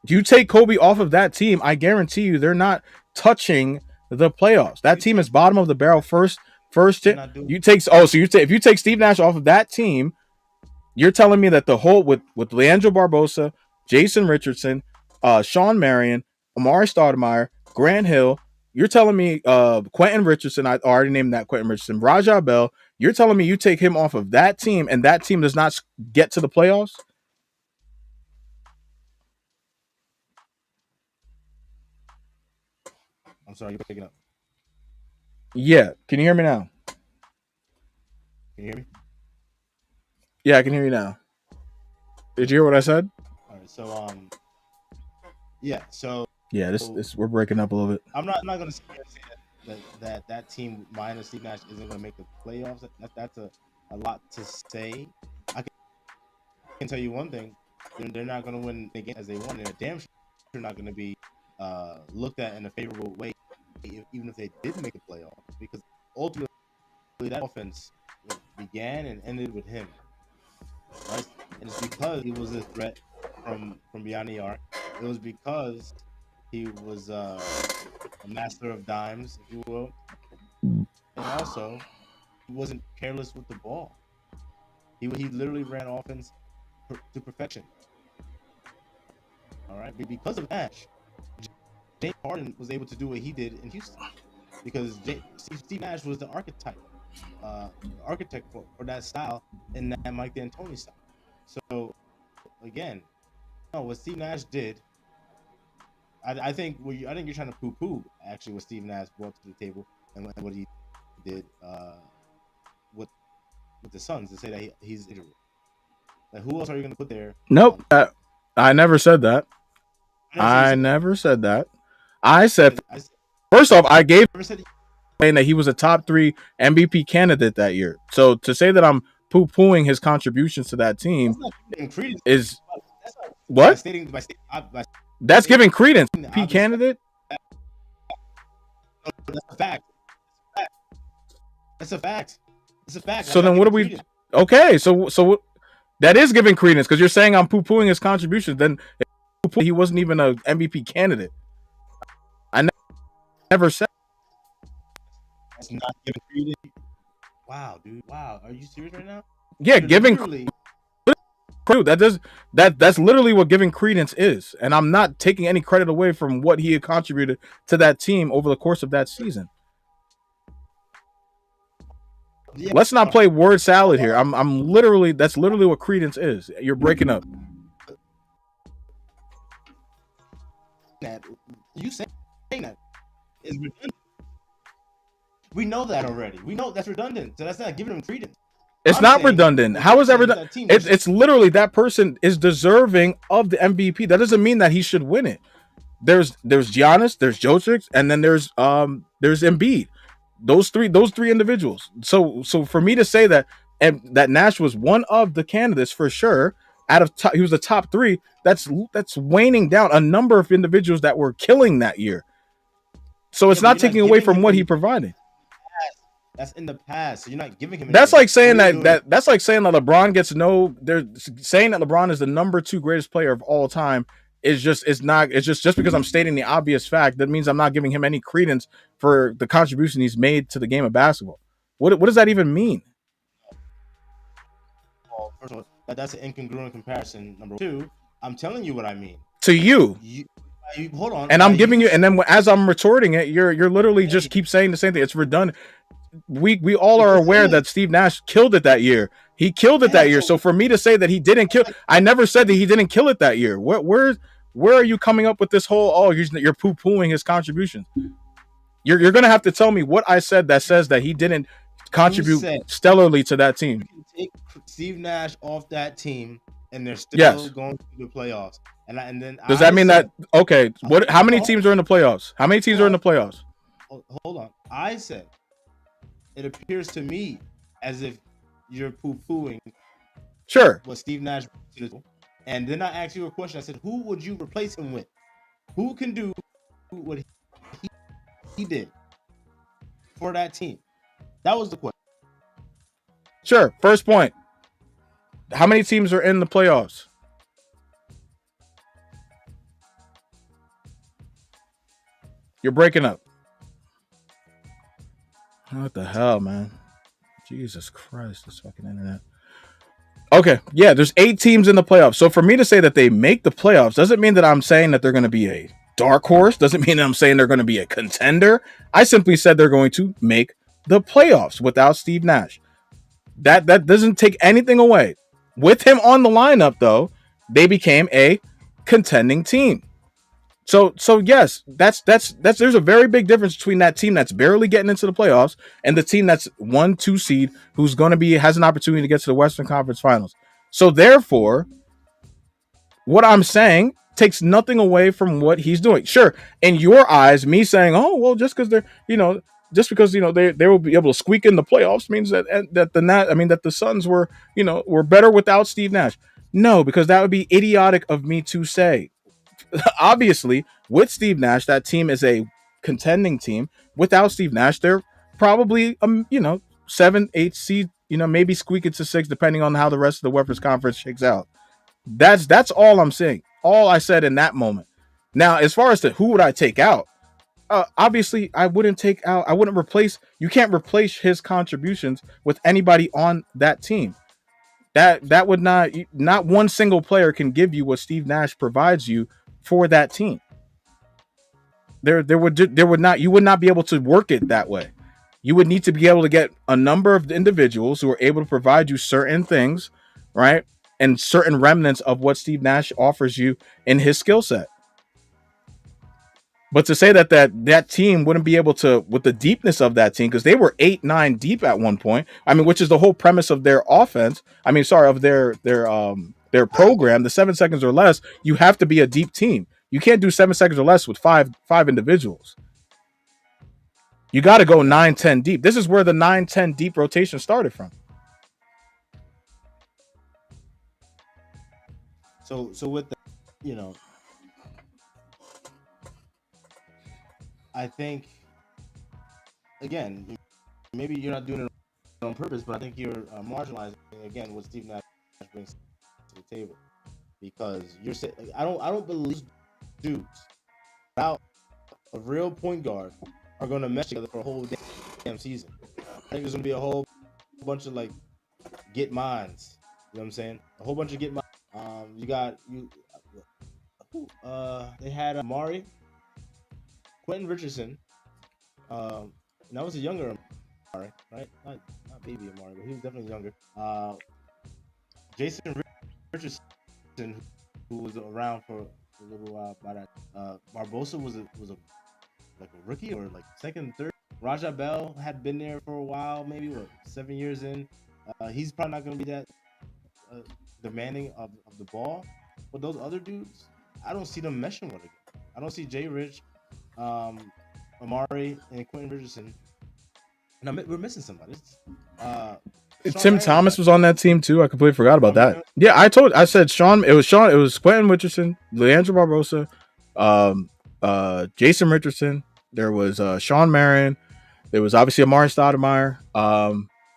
You take Kobe off of that team, I guarantee you they're not touching the playoffs. That team is bottom of the barrel first. You take if you take Steve Nash off of that team, you're telling me that the whole with Leandro Barbosa, Jason Richardson, Sean Marion, Amari Stoudemire, Grant Hill, you're telling me Quentin Richardson, I already named that Quentin Richardson, Rajah Bell, you're telling me you take him off of that team and that team does not get to the playoffs? I'm sorry, you're picking up. Yeah. Can you hear me now? Can you hear me? Yeah, I can hear you now. Did you hear what I said? All right. So yeah. So yeah, this we're breaking up a little bit. I'm not gonna say that team minus Steve Nash isn't gonna make the playoffs. That's a lot to say. I can tell you one thing: they're not gonna win the game as they won, and they're damn sure not gonna be looked at in a favorable way, even if they did make a playoff, because ultimately that offense began and ended with him, right? And it's because he was a threat from beyond the arc. It was because he was a master of dimes, if you will, and also he wasn't careless with the ball. He literally ran offense to perfection. All right, because of Nash, James Harden was able to do what he did in Houston because Steve Nash was the architect for that style and that Mike D'Antoni style. So again, no, what Steve Nash did, I think you're trying to poo-poo actually what Steve Nash brought to the table and what he did with the Suns to say that he's injured. Like, who else are you going to put there? Nope. I never said that. I never said that. I said, first off, I gave saying that he was a top 3 MVP candidate that year. So to say that I'm poo-pooing his contributions to that team is what? That's giving credence. MVP candidate? That's a fact. That's a fact. It's a fact. So then what are we? Credence. Okay, so that is giving credence because you're saying I'm poo-pooing his contributions. Then he wasn't even an MVP candidate. I never said. That's not giving credence. Wow, dude. Wow, are you serious right now? Yeah, giving. That's literally what giving credence is, and I'm not taking any credit away from what he had contributed to that team over the course of that season. Yeah. Let's not play word salad here. I'm literally that's literally what credence is. You're breaking up. That you saying that is redundant. We know that already. We know that's redundant, so that's not giving him credence. It's not redundant. How is that redundant? It's literally that person is deserving of the MVP. That doesn't mean that he should win it. There's Giannis, there's Jokic, and then there's Embiid. Those three individuals. So for me to say that that Nash was one of the candidates for sure, he was the top 3. That's waning down a number of individuals that were killing that year. So it's not taking away from what he provided. That's in the past. So you're not giving him. That's like saying that's like saying that LeBron gets they're saying that LeBron is the number 2 greatest player of all time. It's just because I'm stating the obvious fact, that means I'm not giving him any credence for the contribution he's made to the game of basketball. What does that even mean? Well, first of all, that's an incongruent comparison. Number 2, I'm telling you what I mean. To you hold on. And I'm giving you, and then as I'm retorting it, you're literally just keep saying the same thing. It's redundant. We all are aware that Steve Nash killed it that year. He killed it that year. So for me to say that he didn't kill, I never said that he didn't kill it that year. Where are you coming up with this whole you're poo-pooing his contributions? You're gonna have to tell me what I said that says that he didn't contribute stellarly to that team. You can take Steve Nash off that team, and they're still going to the playoffs. And then does that mean that okay? What? How many teams are in the playoffs? How many teams are in the playoffs? Hold on. I said it appears to me as if you're poo-pooing. Sure. What Steve Nash did, and then I asked you a question. I said, who would you replace him with? Who can do what he did for that team? That was the question. Sure. First point. How many teams are in the playoffs? You're breaking up. What the hell, man? Jesus Christ, this fucking internet. Okay, yeah, there's 8 teams in the playoffs. So for me to say that they make the playoffs doesn't mean that I'm saying that they're going to be a dark horse. Doesn't mean that I'm saying they're going to be a contender. I simply said they're going to make the playoffs without Steve Nash. That doesn't take anything away. With him on the lineup, though, they became a contending team. So yes, that's there's a very big difference between that team that's barely getting into the playoffs and the team that's 1-2 seed who's going to be has an opportunity to get to the Western Conference Finals. So therefore, what I'm saying takes nothing away from what he's doing. Sure, in your eyes, me saying, "Oh, well, just because they're, just because they will be able to squeak in the playoffs means that the Suns were better without Steve Nash." No, because that would be idiotic of me to say. Obviously, with Steve Nash, that team is a contending team. Without Steve Nash, they're probably 7, 8 seed, maybe squeak it to 6, depending on how the rest of the Western Conference shakes out. That's all I'm saying. All I said in that moment. Now, as far as to who would I take out, obviously I wouldn't take out. I wouldn't replace. You can't replace his contributions with anybody on that team. That would not one single player can give you what Steve Nash provides you for that team. There would not you would not be able to work it that way. You would need to be able to get a number of individuals who are able to provide you certain things, right? And certain remnants of what Steve Nash offers you in his skill set. But to say that team wouldn't be able to, with the deepness of that team, because they were 8, 9 deep at one point. I mean, which is the whole premise of their offense. I mean, sorry, of their program, the 7 seconds or less. You have to be a deep team. You can't do 7 seconds or less with five individuals. You got to go 9, 10 deep. This is where the 9, 10 deep rotation started from. So with the, I think, again, maybe you're not doing it on purpose, but I think you're marginalizing again what Steve Nash brings to the table, because you're saying I don't believe dudes without a real point guard are going to mesh together for a whole damn season. I think there's going to be a whole bunch of like get mines. You know what I'm saying? A whole bunch of get mines. They had Amari, Quentin Richardson. And that was a younger Amari, right? Not baby Amari, but he was definitely younger. Jason Richardson, who was around for a little while by that. Barbosa was a rookie or like second, third. Raja Bell had been there for a while, maybe 7 years in. He's probably not going to be that demanding of the ball. But those other dudes, I don't see them meshing with it. I don't see Jay Rich, Amari, and Quentin Richardson. Now we're missing somebody. Tim Thomas was on that team too. I completely forgot about that. Yeah, I said Sean. It was Quentin Richardson, Leandro Barbosa, Jason Richardson. There was Sean Marion. There was obviously Amari Stoudemire.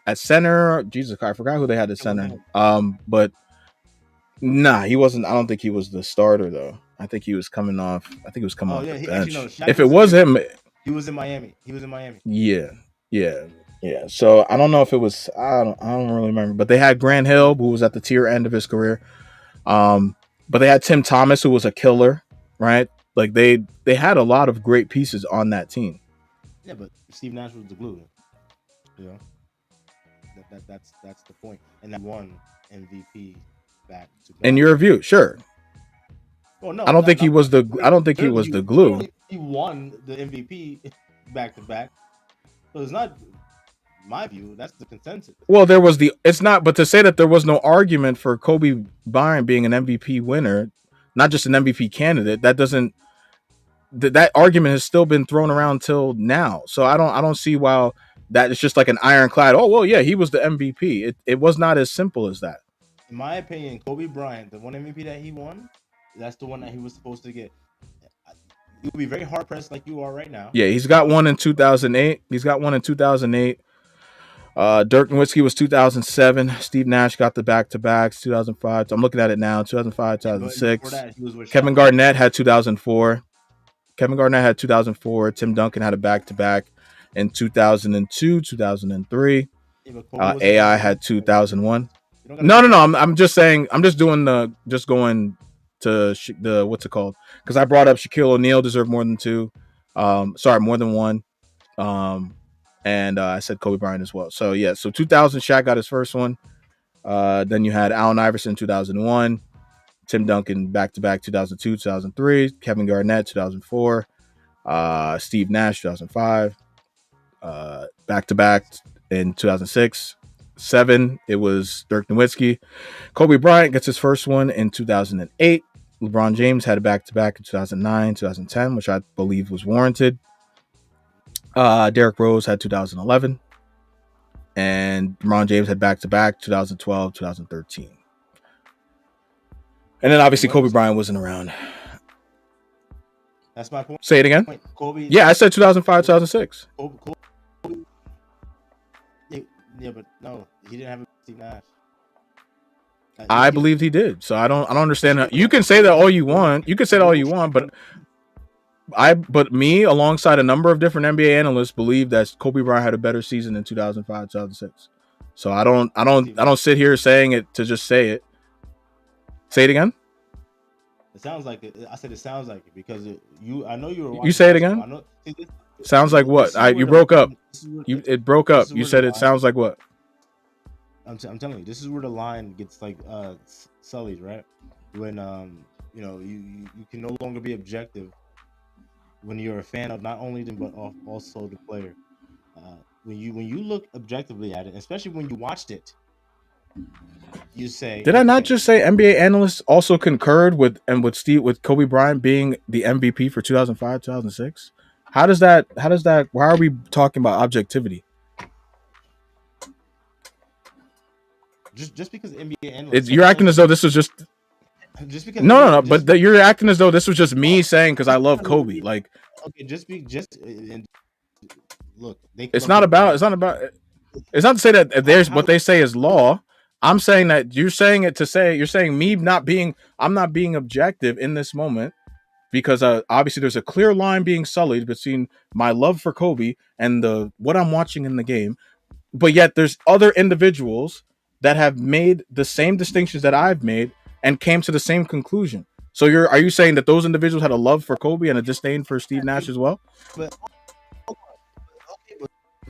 At center, Jesus Christ, I forgot who they had at center. But nah, he wasn't. I don't think he was the starter though. I think he was coming off. I think he was coming off the bench. If it was him, he was in Miami. Yeah. So I don't know if it was. I don't really remember. But they had Grant Hill, who was at the tier end of his career. But they had Tim Thomas, who was a killer, right? Like they had a lot of great pieces on that team. Yeah, but Steve Nash was the glue. That's the point. And that won MVP back to back. In your view, sure. Well, no, I don't think he was the glue. He won the MVP back to back. So it's not my view. That's the consensus. Well, it's not, but to say that there was no argument for Kobe Bryant being an MVP winner, not just an MVP candidate, that argument has still been thrown around till now. So I don't see why that is just like an ironclad. Oh, well, yeah, he was the MVP. It was not as simple as that. In my opinion, Kobe Bryant, the one MVP that he won, that's the one that he was supposed to get. He would be very hard pressed like you are right now. Yeah, he's got one in 2008. He's got one in 2008. Dirk Nowitzki was 2007. Steve Nash got the back-to-backs 2005. I'm looking at it now. 2005, And before 2006. that, he was with Kevin Shaq. Garnett had 2004. Kevin Garnett had 2004. Tim Duncan had a back-to-back in 2002, 2003. Yeah, but Kobe wasn't AI involved in had it. 2001. You don't gotta No, say no, that. no. I'm just saying. I'm just doing just going to the what's it called? Because I brought up Shaquille O'Neal deserved more than two. Sorry, more than one. Um, and I said Kobe Bryant as well. So yeah, so 2000, Shaq got his first one. Then you had Allen Iverson 2001, Tim Duncan back to back 2002, 2003, Kevin Garnett 2004, Steve Nash 2005, back to back in 2006. Seven, it was Dirk Nowitzki. Kobe Bryant gets his first one in 2008. LeBron James had a back to back in 2009, 2010, which I believe was warranted. Derrick Rose had 2011, and LeBron James had back to back 2012, 2013. And then obviously When Kobe was Bryant wasn't around. That's my point. Say it again. Kobe. Yeah, I said 2005, 2006. Kobe yeah, but no, he didn't have Steve Nash. I believed he did. So I don't understand how you can say that all you want. You can say that all you want, but me alongside a number of different NBA analysts believe that Kobe Bryant had a better season in 2005, 2006. So I don't sit here saying it to just say it. Say it again. It sounds like it. I said it sounds like it because I know you were watching. You say it again. I know, sounds like what? You broke up. It broke up. You said it sounds like what? I'm telling you, this is where the line gets like sullied, right? When you can no longer be objective when you're a fan of not only them but also the player. When you look objectively at it, especially when you watched it, you say, did I not just say NBA analysts also concurred with Kobe Bryant being the MVP for 2005, 2006? How does that why are we talking about objectivity? Just because NBA analysts, You're acting as though this was just because no, but you're acting as though this was just me saying because I love Kobe. Like, okay, look, it's not to say that there's what they say is law. I'm saying that you're saying it to say you're saying I'm not being objective in this moment because obviously there's a clear line being sullied between my love for Kobe and what I'm watching in the game, but yet there's other individuals that have made the same distinctions that I've made and came to the same conclusion. So are you saying that those individuals had a love for Kobe and a disdain for Steve Nash as well? But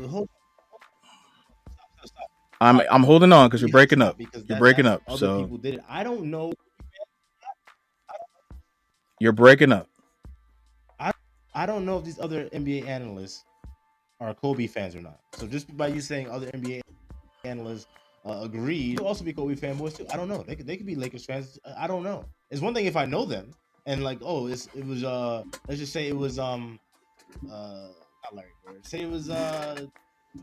hold stop. I'm holding on because you're breaking up. You're breaking up. Other So people did it. I don't know. You're breaking up. I don't know if these other NBA analysts are Kobe fans or not. So just by you saying other NBA analysts agreed, could also be Kobe fanboys too. I don't know. They could be Lakers fans. I don't know. It's one thing if I know them and like, oh, it was let's just say it was not Larry Bird. Say it was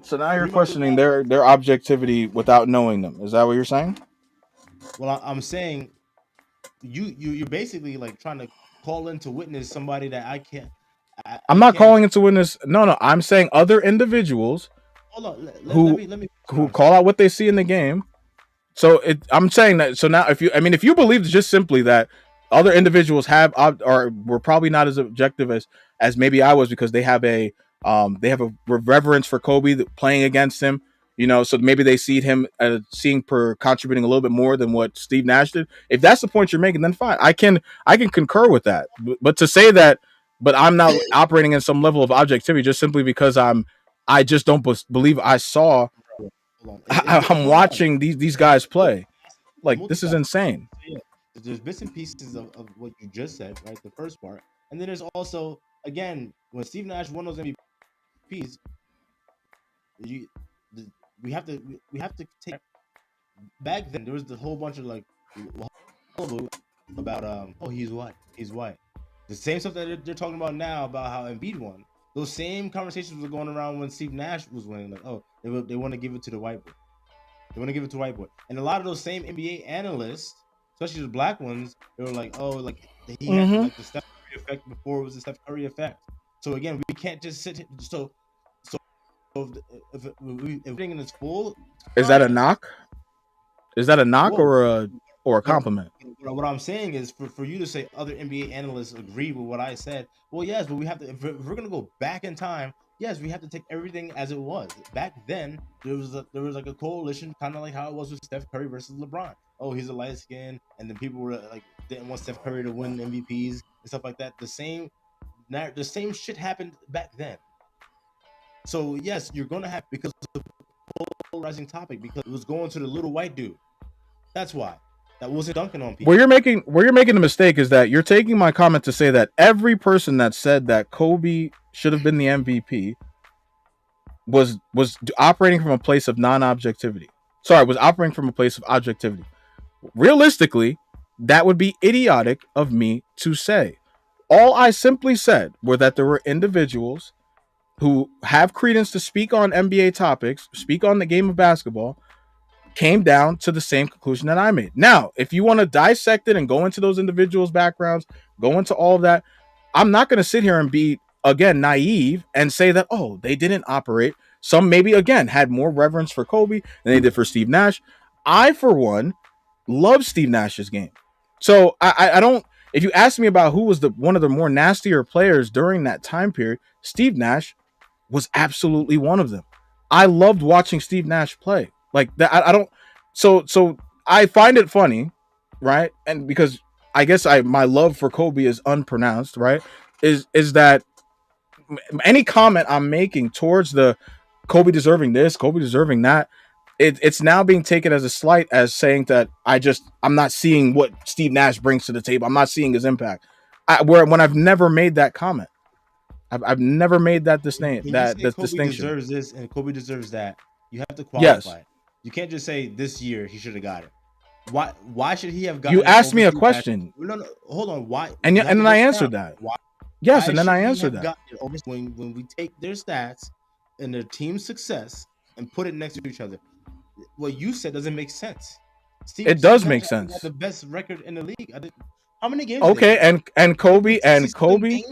So now you're questioning their objectivity without knowing them. Is that what you're saying? Well, I'm saying you're basically like trying to call in to witness somebody that I can't. I'm not calling into witness. No. I'm saying other individuals who call out what they see in the game. So I'm saying that. So now, if you believe just simply that other individuals were probably not as objective as maybe I was because they have a reverence for Kobe playing against him. So maybe they see him contributing a little bit more than what Steve Nash did. If that's the point you're making, then fine. I can concur with that. But to say that, but I'm not operating in some level of objectivity just simply because I just don't believe I saw. I'm watching these guys play. Like, this is insane. Yeah, there's bits and pieces of what you just said, right? The first part, and then there's also again when Steve Nash won those MVPs, we have to take back then. There was the whole bunch of like about oh he's white. The same stuff that they're talking about now about how Embiid won. Those same conversations were going around when Steve Nash was winning. Like, oh, they want to give it to the white boy. They want to give it to white boy. And a lot of those same NBA analysts, especially the black ones, they were like, oh, like he had like the Steph Curry effect before it was the Steph Curry effect. So again, we can't just sit. So if everything in its full, Is that a fine. knock? Is that a knock Whoa. or a What, compliment? what I'm saying is for you to say other NBA analysts agree with what I said. Well, yes, but we have to. If we're gonna go back in time, yes, we have to take everything as it was. Back then, there was like a coalition, kind of like how it was with Steph Curry versus LeBron. Oh, he's a light skin, and then people were like didn't want Steph Curry to win MVPs and stuff like that. The same shit happened back then. So yes, you're gonna have, because of the polarizing topic, because it was going to the little white dude. That's why. That wasn't dunking on people. Where you're making the mistake is that you're taking my comment to say that every person that said that Kobe should have been the MVP was operating from a place of non-objectivity. Sorry, was operating from a place of objectivity. Realistically, that would be idiotic of me to say. All I simply said were that there were individuals who have credence to speak on NBA topics, speak on the game of basketball, came down to the same conclusion that I made. Now, if you want to dissect it and go into those individuals' backgrounds, go into all of that, I'm not going to sit here and be, again, naive and say that, oh, they didn't operate. Some maybe, again, had more reverence for Kobe than they did for Steve Nash. I, for one, love Steve Nash's game. So I don't, if you ask me about who was one of the more nastier players during that time period, Steve Nash was absolutely one of them. I loved watching Steve Nash play. Like that, I don't. So I find it funny, right? And because I guess my love for Kobe is unpronounced, right? Is that any comment I'm making towards the Kobe deserving this, Kobe deserving that, it's now being taken as a slight, as saying that I'm not seeing what Steve Nash brings to the table. I'm not seeing his impact. When I've never made that comment. I've never made that When you say Kobe distinction. deserves this and Kobe deserves that, you have to Yes. qualify it. You can't just say this year he should have got it. Why should he have You gotten it asked over me a Steve Nash? question, No, hold on. Why? and You have to then I break it answered down. that. Why Yes, and then should I he answered have that. gotten it over when we take their stats and their team success and put it next to each other? What you said doesn't make sense. It does Nash make actually had sense. the best record in the league. How many games did they Okay, win? and Did they win Kobe 67 games?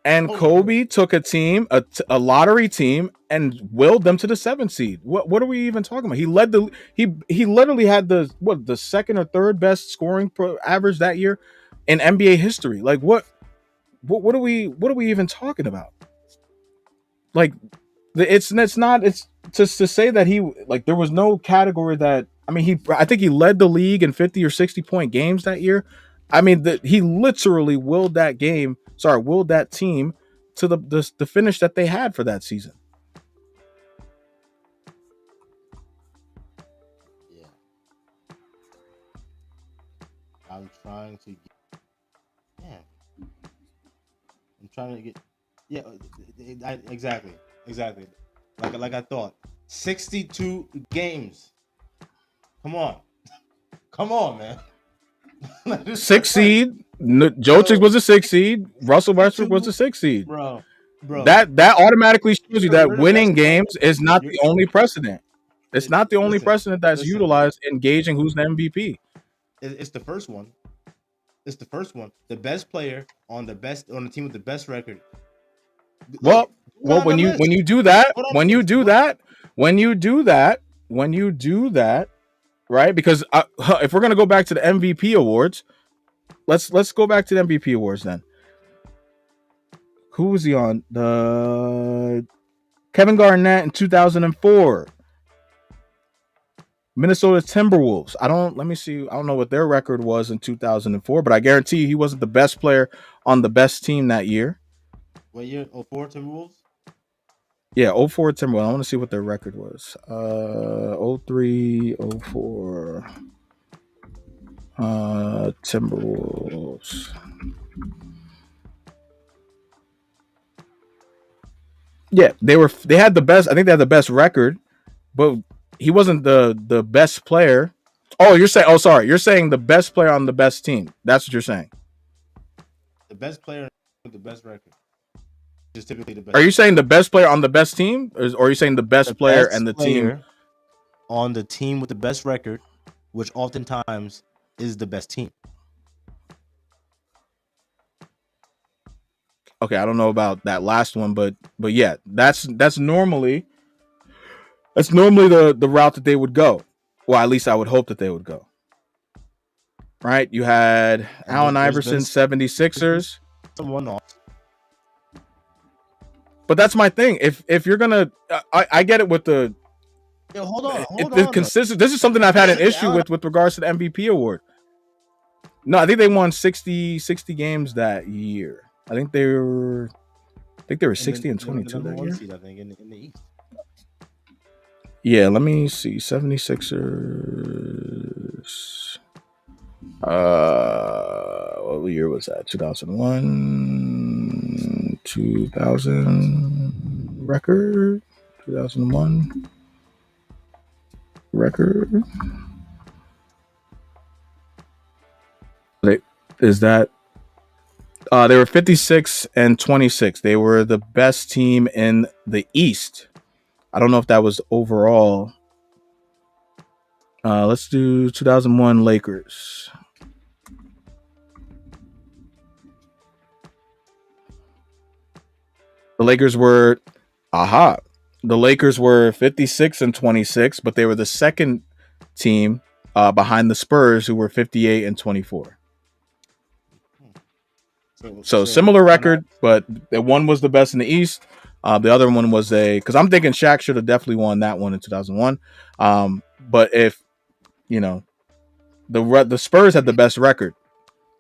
and Hold on. Kobe took a team, a lottery team, and willed them to the 7th seed. What are we even talking about? He literally had the second or third best scoring average that year in NBA history. Like what are we even talking about? Like it's not, it's just to say that he, like, there was no category that, I mean, I think he led the league in 50 or 60 point games that year. I mean, he literally willed that team to the finish that they had for that season. Yeah, I'm trying to get. Yeah, I'm trying to get. Yeah, exactly. Like I thought. 62 games. Come on, come on, man. Six seed. Jokic Bro, was a 6 seed. Russell Westbrook was a 62, 6 seed. bro. That automatically shows you that You're the best winning player. games is not You're the only precedent. It's not the only listen, precedent that's listen. utilized in gauging who's the MVP. It's the first one. It's the first one. The best player on the team with the best record. Look, Well, go down the list. when you do that, Go down when the you list. do that, when you do that, when you do that, right? Because if we're gonna go back to the MVP awards, let's go back to the MVP awards then. Who was he on? The Kevin Garnett in 2004. Minnesota Timberwolves. Let me see. I don't know what their record was in 2004, but I guarantee you he wasn't the best player on the best team that year. What year? 04 Timberwolves? Yeah, 04 Timberwolves. I want to see what their record was. 03, 04. Timberwolves. Yeah, they had the best. I think they had the best record, but he wasn't the best player. Oh, you're saying? Oh, sorry. You're saying the best player on the best team. That's what you're saying. The best player with the best record. Just typically the best. Are you saying the best player on the best team, or are you saying the The best player and best the team? player on the team with the best record, which oftentimes is the best team. Okay, I don't know about that last one, but yeah, that's normally That's normally the route that they would go. Well, at least I would hope that they would go. Right? You had And Allen there's been Iverson, 76ers. someone off. But that's my thing. If you're gonna, I get it with the. Yo, hold on. Consistent. This is something I've had an issue with regards to the MVP award. No, I think they won 60 games that year. I think they were 60 and 22 that year. Seed, I think, in the East. Yeah, let me see. 76ers. What year was that? 2001, 2000 record, 2001 record. Is that? They were 56 and 26. They were the best team in the East. I don't know if that was overall. Let's do 2001 Lakers. The Lakers were, the Lakers were 56 and 26, but they were the second team behind the Spurs, who were 58 and 24. So similar record, but the one was the best in the East. The other one was because I'm thinking Shaq should have definitely won that one in 2001. But if, the Spurs had the best record,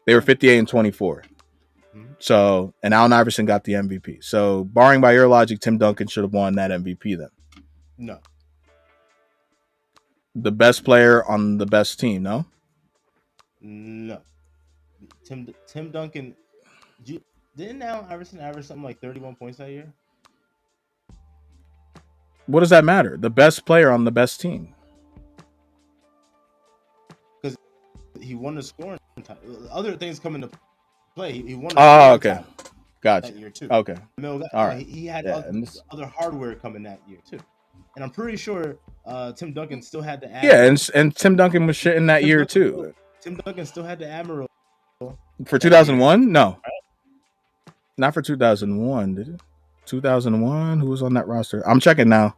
they were 58 and 24. So, and Allen Iverson got the MVP. So, barring by your logic, Tim Duncan should have won that MVP then. No. The best player on the best team, no? No. Tim Duncan, didn't Allen Iverson average something like 31 points that year? What does that matter? The best player on the best team. Because he won the scoring time. Other things come into play. He won. Okay, gotcha. That year too. Okay, all right. He had other hardware coming that year too, and I'm pretty sure Tim Duncan still had the. Yeah, and Tim Duncan was shitting that year too. Tim Duncan still had the Admiral for 2001. No, not for 2001. Did it? 2001. Who was on that roster? I'm checking now.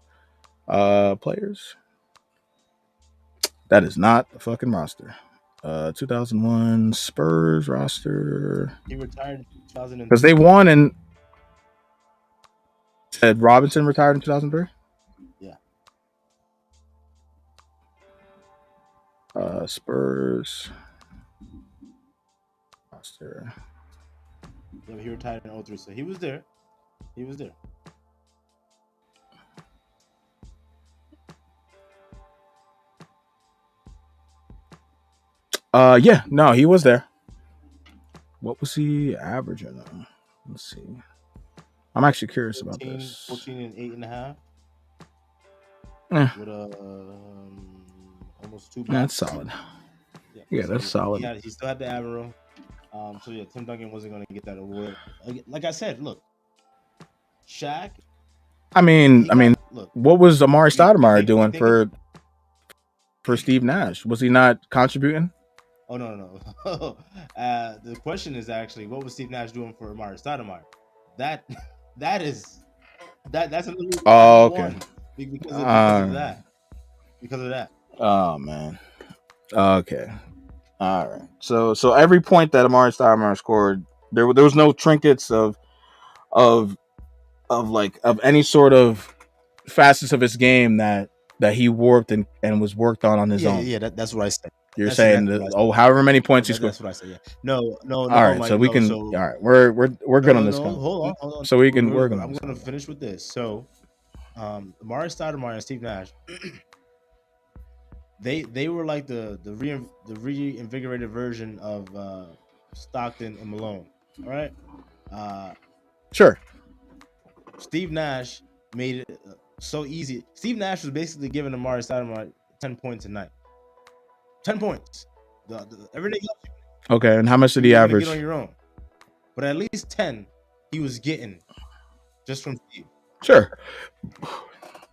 Players. That is not the fucking roster. 2001 Spurs roster. He retired in 2003. Because they won and said Robinson retired in 2003? Yeah. Spurs roster. Yeah, but he retired in 2003, so he was there. Yeah, no, he was there. What was he averaging? Let's see. I'm actually curious 14, about this. 14 and 8.5. With almost 2 blocks. That's solid. Yeah, so that's solid. He still had the Admiral. So yeah, Tim Duncan wasn't going to get that award. Like I said, look, Shaq. I mean, look, what was Amari Stoudemire doing for Steve Nash? Was he not contributing? Oh no. The question is actually, what was Steve Nash doing for Amari Stoudemire? That's a little. Oh, okay. Because of that. Oh man. Okay. All right. So every point that Amari Stoudemire scored, there was no trinkets of any sort of facets of his game that he warped and was worked on his own. Yeah, that's what I said. You're saying however many points he scored. That's what I said. Yeah. No. All right, so we can. All right, we're good on this. Hold on. So we can. I'm going to finish with this. So, Amari Stoudemire and Steve Nash, they were like the reinvigorated version of Stockton and Malone. All right. Sure. Steve Nash made it so easy. Steve Nash was basically giving Amari Stoudemire 10 points a night. 10 points. Everything else. Okay, and how much did he average? Get on your own. But at least 10 he was getting just from Steve. Sure.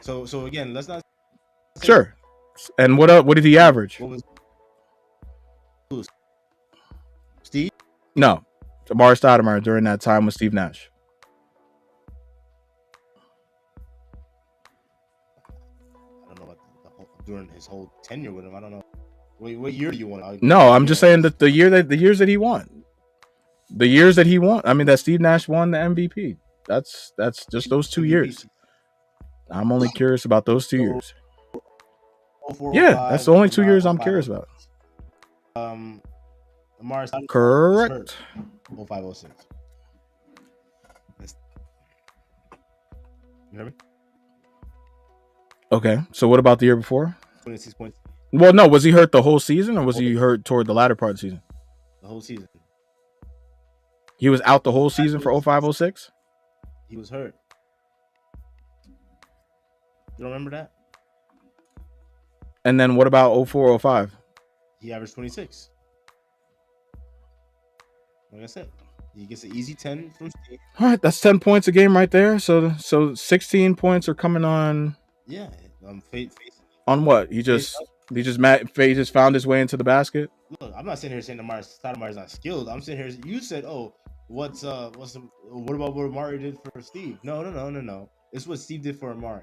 So again, let's not. Sure. And what did he average? What was Steve? No, Amari Stoudemire during that time with Steve Nash. during his whole tenure with him. I don't know. What year do you want? No, I'm just saying that the years that he won, the years that he won. I mean, that Steve Nash won the MVP. That's just those 2 MVP years. season. I'm only curious about those 2 So, years. 04, Yeah, that's 05, the only 2 years I'm 05, curious about. Amari Stoudemire was hurt. Correct. 05, 06. You hear me? Okay, so what about the year before? 26 points. Well, no, was he hurt the whole season, or was he hurt toward the latter part of the season? The whole season. He was out the whole season for 05, 06? He was hurt. You don't remember that? And then what about 04, 05? He averaged 26. Like I said, he gets an easy 10 from Steve. All right, that's 10 points a game right there. So 16 points are coming on. Yeah, on what? He just found his way into the basket. Look, I'm not sitting here saying Amari Stoudemire is not skilled. I'm sitting here. You said, "Oh, what about what Amari did for Steve?" No. It's what Steve did for Amari.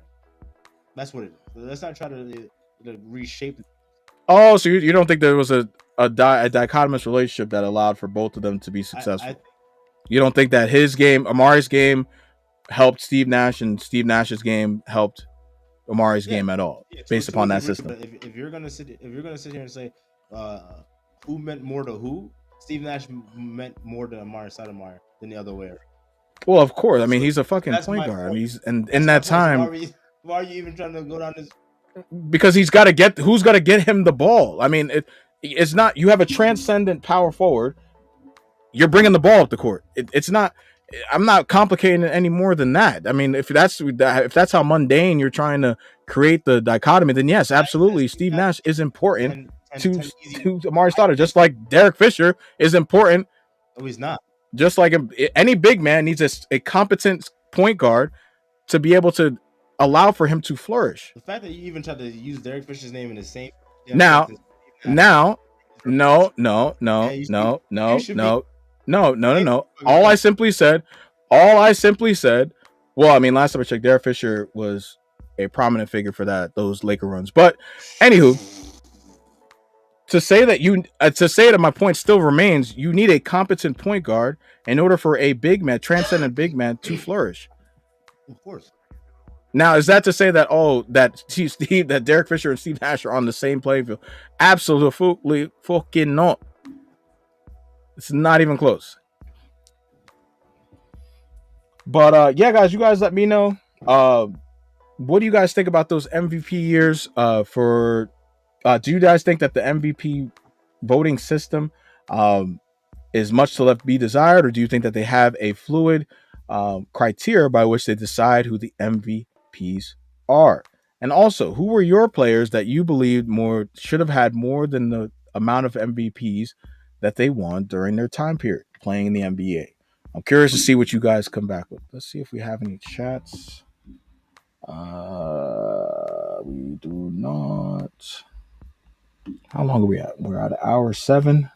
That's what it is. Let's not try to reshape it. Oh, so you don't think there was a dichotomous relationship that allowed for both of them to be successful? You don't think that his game, Amari's game, helped Steve Nash, and Steve Nash's game helped Amari's game at all, based upon that system? If you're gonna sit here and say who meant more to who, Steve Nash meant more to Amari Stoudemire than the other way around. Well, of course. I mean, he's a fucking point guard. I mean, he's in that time. So why are you even trying to go down this? Because who's got to get him the ball? I mean, it's not. You have a transcendent power forward. You're bringing the ball up the court. It's not. I'm not complicating it any more than that. I mean, if that's how mundane you're trying to create the dichotomy, then yes, absolutely, Steve Nash is important to Amari Stoudemire, just like Derek Fisher is important. Oh, he's not. Just like any big man needs a competent point guard to be able to allow for him to flourish. The fact that you even tried to use Derek Fisher's name in the same no. All I simply said. Well, I mean, last time I checked, Derek Fisher was a prominent figure for those Laker runs. But anywho, to say that my point still remains, you need a competent point guard in order for a transcendent big man to flourish. Of course. Now, is that to say that that Derek Fisher and Steve Nash are on the same playing field? Absolutely fucking not. It's not even close. But yeah, guys, you guys let me know. What do you guys think about those MVP years? Do you guys think that the MVP voting system is much to left be desired, or do you think that they have a fluid criteria by which they decide who the MVPs are? And also, who were your players that you believed should have had more than the amount of MVPs that they won during their time period playing in the NBA? I'm curious to see what you guys come back with. Let's see if we have any chats. We do not. How long are we at? We're at hour 7.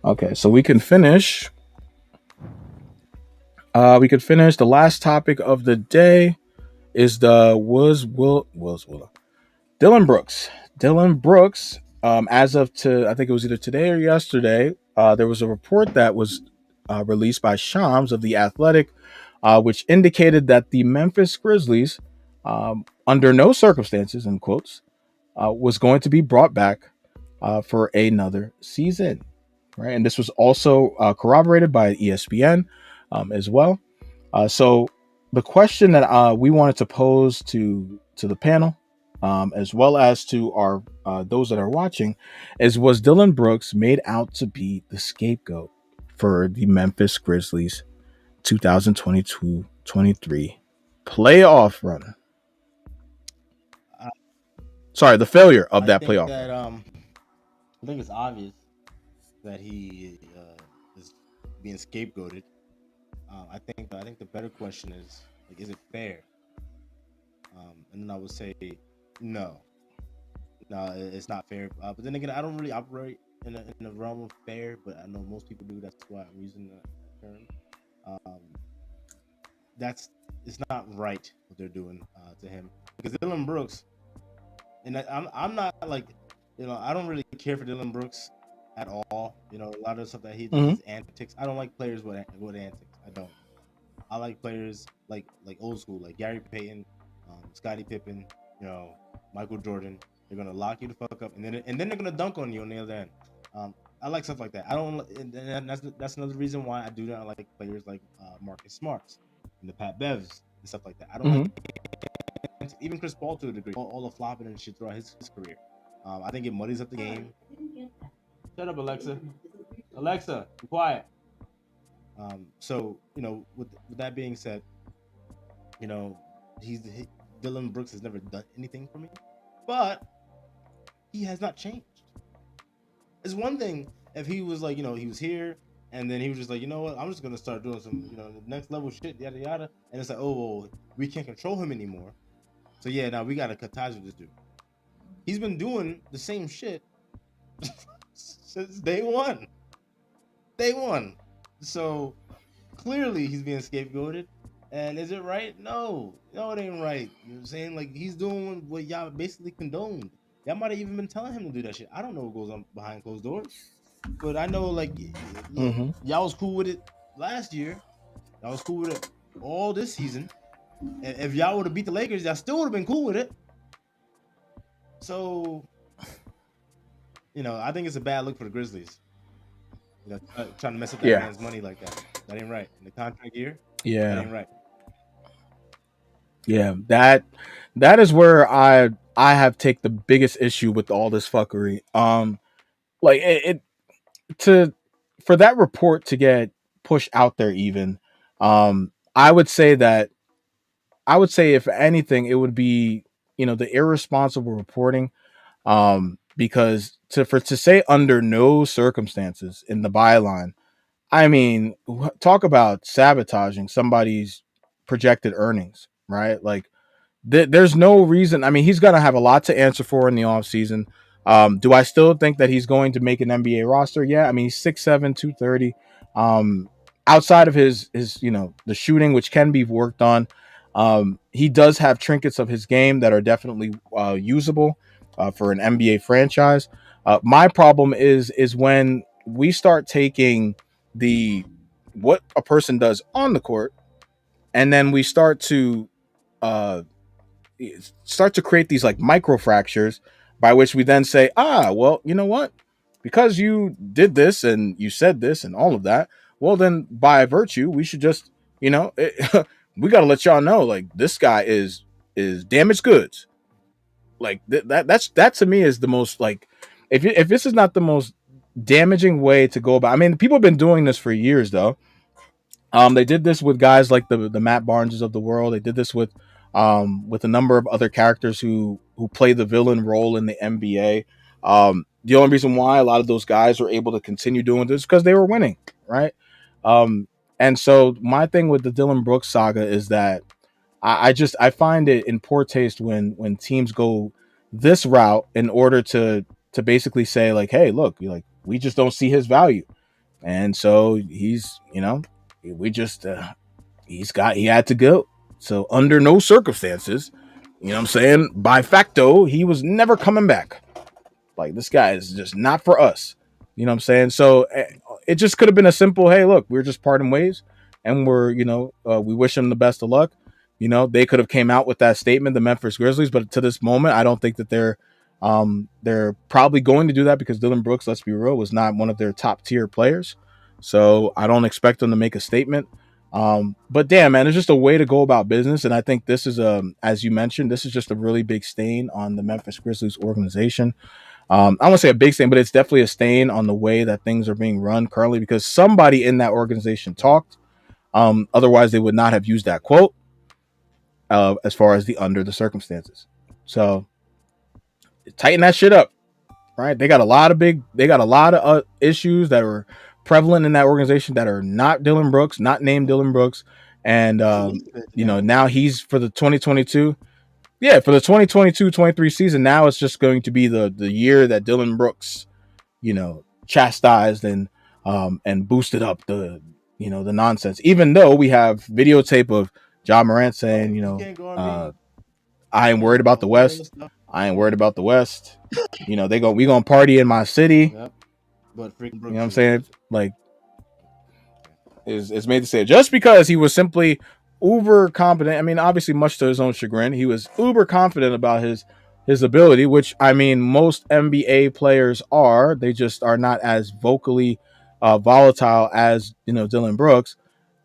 Okay, so we can finish. The last topic of the day is Dillon Brooks. Dillon Brooks. As of I think it was either today or yesterday, there was a report that was released by Shams of The Athletic, which indicated that the Memphis Grizzlies, under no circumstances, in quotes, was going to be brought back for another season. Right, and this was also corroborated by ESPN as well. So the question that we wanted to pose to the panel, as well as to our those that are watching, was Dillon Brooks made out to be the scapegoat for the Memphis Grizzlies 2022-23 playoff run? Sorry, the failure of that playoff run. I think it's obvious that he is being scapegoated. I think the better question is it fair? And then I would say no, it's not fair. But then again, I don't really operate in the realm of fair, but I know most people do. That's why I'm using that term. It's not right what they're doing to him, because Dillon Brooks and I'm not like, I don't really care for Dillon Brooks at all. A lot of the stuff that his antics. I don't like players with antics. I don't. I like players like old school, like Gary Payton, Scottie Pippen, Michael Jordan. They're gonna lock you the fuck up, and then they're gonna dunk on you on the other end. I like stuff like that. I don't, and that's another reason why I do not like players like Marcus Smarts and the Pat Bevs and stuff like that. I don't like even Chris Paul to a degree. All the flopping and shit throughout his career. I think it muddies up the game. Shut up, Alexa. Alexa, be quiet. So with that being said, Dillon Brooks has never done anything for me, but he has not changed. It's one thing if he was like, he was here and then he was just like, you know what, I'm just gonna start doing some, the next level shit, yada yada, and it's like, oh, well, we can't control him anymore. So yeah, now we gotta cut ties with this dude. He's been doing the same shit since day one. Day one. So clearly he's being scapegoated. And is it right? No, it ain't right. You know what I'm saying? Like, he's doing what y'all basically condoned. Y'all might have even been telling him to do that shit. I don't know what goes on behind closed doors, but I know, like, look, y'all was cool with it last year. Y'all was cool with it all this season. And if y'all would have beat the Lakers, y'all still would have been cool with it. So, I think it's a bad look for the Grizzlies. Trying to mess up that man's money like that. That ain't right. In the contract year, that ain't right. Yeah, that is where I have take the biggest issue with all this fuckery. Like it to for that report to get pushed out there even. I would say if anything, it would be the irresponsible reporting. Because to say under no circumstances in the byline, I mean, talk about sabotaging somebody's projected earnings, right? Like, there's no reason. I mean, he's going to have a lot to answer for in the offseason. Do I still think that he's going to make an NBA roster? Yeah. I mean, he's 6'7", 230. Outside of his the shooting, which can be worked on, he does have trinkets of his game that are definitely usable for an NBA franchise. My problem is when we start taking what a person does on the court, and then we start to create these like micro fractures, by which we then say, well, you know what? Because you did this and you said this and all of that, well, then by virtue, we should just, we got to let y'all know, like, this guy is damaged goods. Like that to me is the most, like, if this is not the most damaging way to go about. I mean, people have been doing this for years, though. They did this with guys like the Matt Barneses of the world. They did this with a number of other characters who play the villain role in the NBA. The only reason why a lot of those guys were able to continue doing this because they were winning, right? And so my thing with the Dillon Brooks saga is that I find it in poor taste when teams go this route in order to basically say, like, hey, look, we just don't see his value, and so he's we just he had to go. So under no circumstances, what I'm saying, by facto, he was never coming back. Like, this guy is just not for us. You know what I'm saying? So it just could have been a simple, hey, look, we're just parting ways, and we wish him the best of luck. They could have came out with that statement, the Memphis Grizzlies, but to this moment, I don't think that they're probably going to do that, because Dillon Brooks, let's be real, was not one of their top tier players. So I don't expect them to make a statement. But damn, man, it's just a way to go about business. And I think this is, as you mentioned, this is just a really big stain on the Memphis Grizzlies organization. I don't want to say a big stain, but it's definitely a stain on the way that things are being run currently, because somebody in that organization talked. Otherwise, they would not have used that quote as far as the under the circumstances. So tighten that shit up, right? They got a lot of issues that are prevalent in that organization that are not Dillon Brooks, not named Dillon Brooks. And, now he's for the 2022. Yeah, for the 2022-23 season, now it's just going to be the year that Dillon Brooks, chastised and boosted up the nonsense. Even though we have videotape of Ja Morant saying, I ain't worried about the West. I ain't worried about the West. You know, we gonna party in my city. Yep. But freaking You Brooks know what I'm is saying? Like, is made to say it. Just because he was simply uber confident. I mean, obviously, much to his own chagrin, he was uber confident about his ability, which I mean, most NBA players are. They just are not as vocally volatile as Dillon Brooks.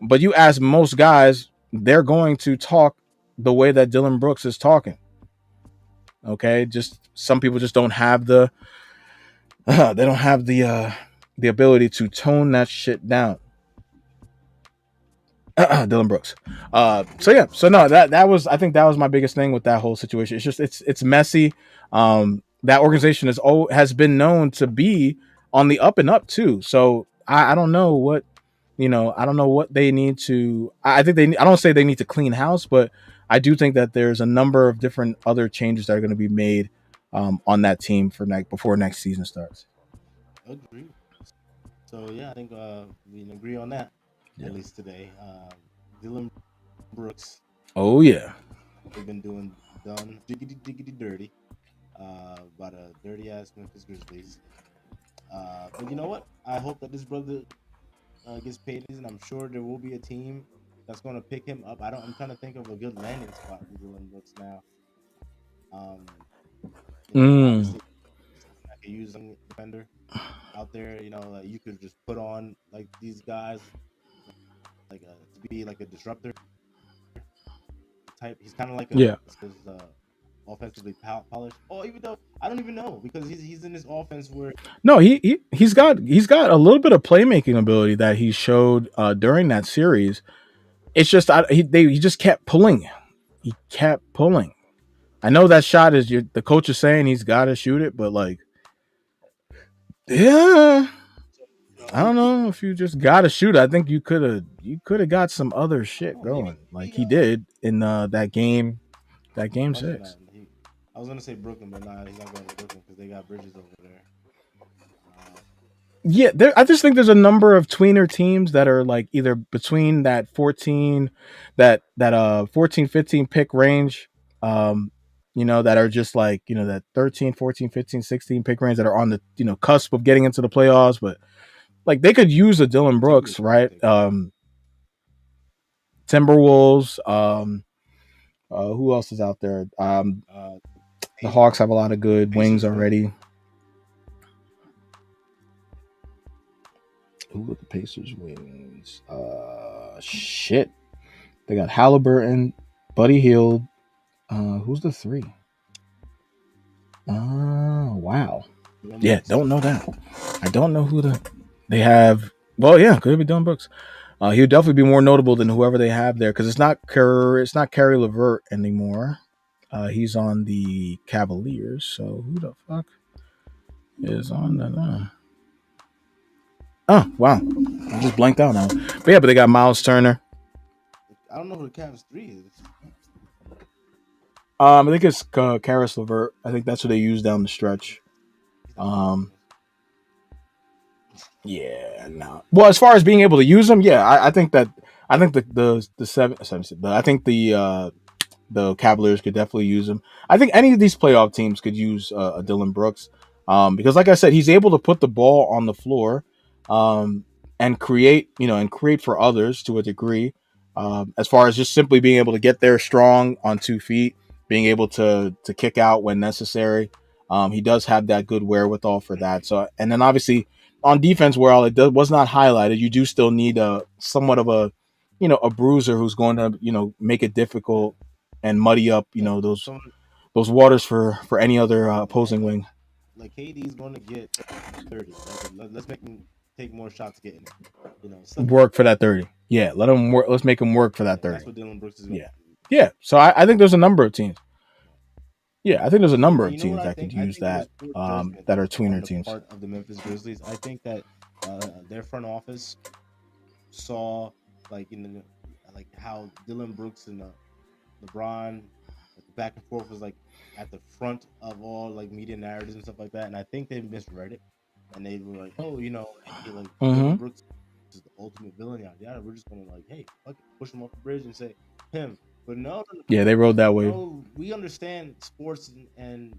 But you ask most guys, they're going to talk the way that Dillon Brooks is talking. Okay, just some people just don't have they don't have the ability to tone that shit down. Dillon Brooks. So yeah, so no, that was, I think that was my biggest thing with that whole situation. It's just it's messy. That organization has been known to be on the up and up too. So I don't know what I don't know what they need to. I think I don't say they need to clean house, but I do think that there's a number of different other changes that are going to be made on that team before next season starts. agreed. So yeah, I think we can agree on that Yeah. at least today. Dillon Brooks, Oh yeah. they've been done diggity dirty by the dirty ass Memphis Grizzlies. But you know what? I hope that this brother gets paid, and I'm sure there will be a team that's going to pick him up. I'm trying to think of a good landing spot for Dillon Brooks now. Um, Mm. obviously, I could use a defender out there. Like you could just put on like these guys, like to be like a disruptor type. He's kind of like Yeah. offensively polished. Oh, even though I don't even know because he's in this offense where No, he's got a little bit of playmaking ability that he showed during that series. It's just he just kept pulling. He kept pulling. I know that shot is the coach is saying he's got to shoot it, but like, yeah, I don't know if you just got to shoot. I think you could have got some other shit maybe going like he did in that game Actually, not. six. I was gonna say Brooklyn, but nah, he's not going to Brooklyn because they got Bridges over there. Yeah, I just think there's a number of tweener teams that are like either between that 14 15 pick range, um that are just like that 13 14 15 16 pick range that are on the cusp of getting into the playoffs, but like they could use a Dillon Brooks, Timberwolves probably right? take him. Timberwolves, who else is out there? The Pacers, Hawks have a lot of good wings Pacers, right? already. Who are the Pacers wings? Shit. They got Halliburton, Buddy Hield. Who's the three? Wow. Dillon Yeah, Brooks. don't know that. I don't know who they have. Well, yeah, could be Dillon Brooks. He'll definitely be more notable than whoever they have there because it's not Kerry LeVert anymore. He's on the Cavaliers. So who the fuck is on the? Oh wow, I just blanked out now. But yeah, but they got Miles Turner. I don't know who the Cavs 3 is. I think it's Karis LeVert. I think that's what they use down the stretch. He's not on Um, Yeah, no. Well, as far as being able to use them, yeah, I think the I think the Cavaliers could definitely use him. I think any of these playoff teams could use a Dillon Brooks, because like I said, he's able to put the ball on the floor, and create for others to a degree. As far as just simply being able to get there strong on 2 feet, being able to kick out when necessary. He does have that good wherewithal for that. So, and then obviously on defense, where all was not highlighted, you do still need a somewhat of a bruiser who's going to make it difficult and muddy up those waters for any other opposing wing. like KD's going to get 30. Let's make him take more shots getting it. Work for that 30. Yeah, let him work. Let's make him work for that That's 30. what Dillon Brooks is going Yeah, to do. yeah. So I think there's a number of teams. Yeah, I think there's a number of You know what teams I that could think? I use think it was that poor judgment that are on tweener the teams. part of the Memphis Grizzlies. I think that their front office saw like how Dillon Brooks and LeBron, like, the back and forth was like at the front of all like media narratives and stuff like that. And I think they misread it, and they were like, oh, hey, like Dillon Mm-hmm. Brooks is the ultimate villain out. Yeah, we're just gonna like, hey, fuck it, push him off the bridge and say him. But no, Yeah, they rode that wave. no, we understand sports and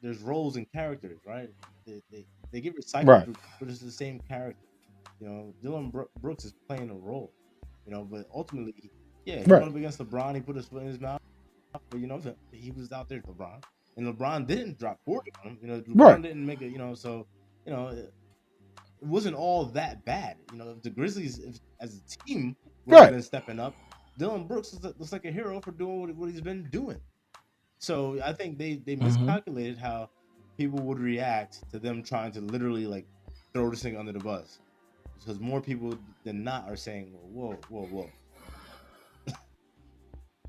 there's roles and characters, right? They get recycled, Right. but it's the same character. Dillon Brooks is playing a role, but ultimately, yeah, he Right. went up against LeBron. He put his foot in his mouth, but he was out there, LeBron, and LeBron didn't drop 40 on him. Right. LeBron didn't make it. So it wasn't all that bad. If the Grizzlies, as a team, would have Right. been stepping up, Dillon Brooks looks like a hero for doing what he's been doing. So I think they miscalculated how people would react to them trying to literally like throw this thing under the bus, because more people than not are saying, "Whoa, whoa, whoa,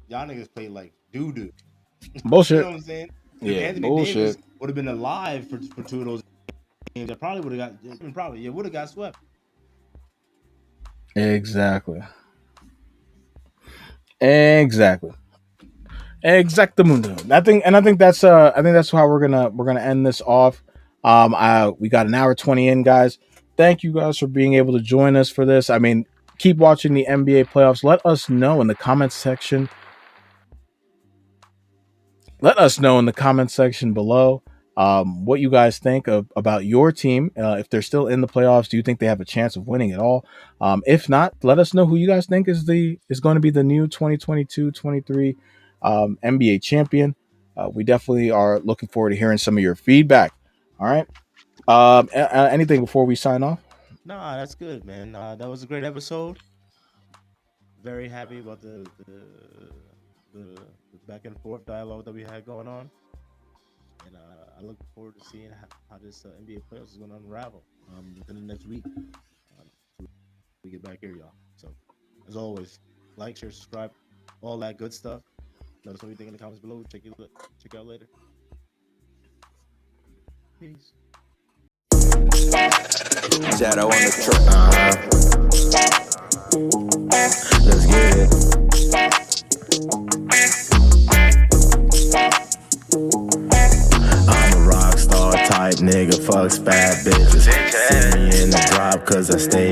y'all niggas play like doo doo." Bullshit. You know what I'm saying? If Yeah, Anthony bullshit. Davis would have been alive for two of those games, that probably would have would have got swept. Exactly. Exactly. Exactamundo. I think that's how we're gonna end this off. We got an hour 20 in, guys. Thank you guys for being able to join us for this. I mean, keep watching the NBA playoffs. Let us know in the comments section. Let us know in the comments section below what you guys think about your team. If they're still in the playoffs, do you think they have a chance of winning at all? If not, let us know who you guys think is going to be the new 2022-23 NBA champion. We definitely are looking forward to hearing some of your feedback. All right. Anything before we sign off? Nah, that's good, man. That was a great episode. Very happy about the back and forth dialogue that we had going on, and I look forward to seeing how this NBA playoffs is going to unravel within the next week. So we get back here, y'all. So as always, like, share, subscribe, all that good stuff. Let us know what you think in the comments below. Check you out later. Peace. Shadow on the track. Let's get it. I'm a rock star type nigga, fucks bad bitches. See me in the drop cause I stay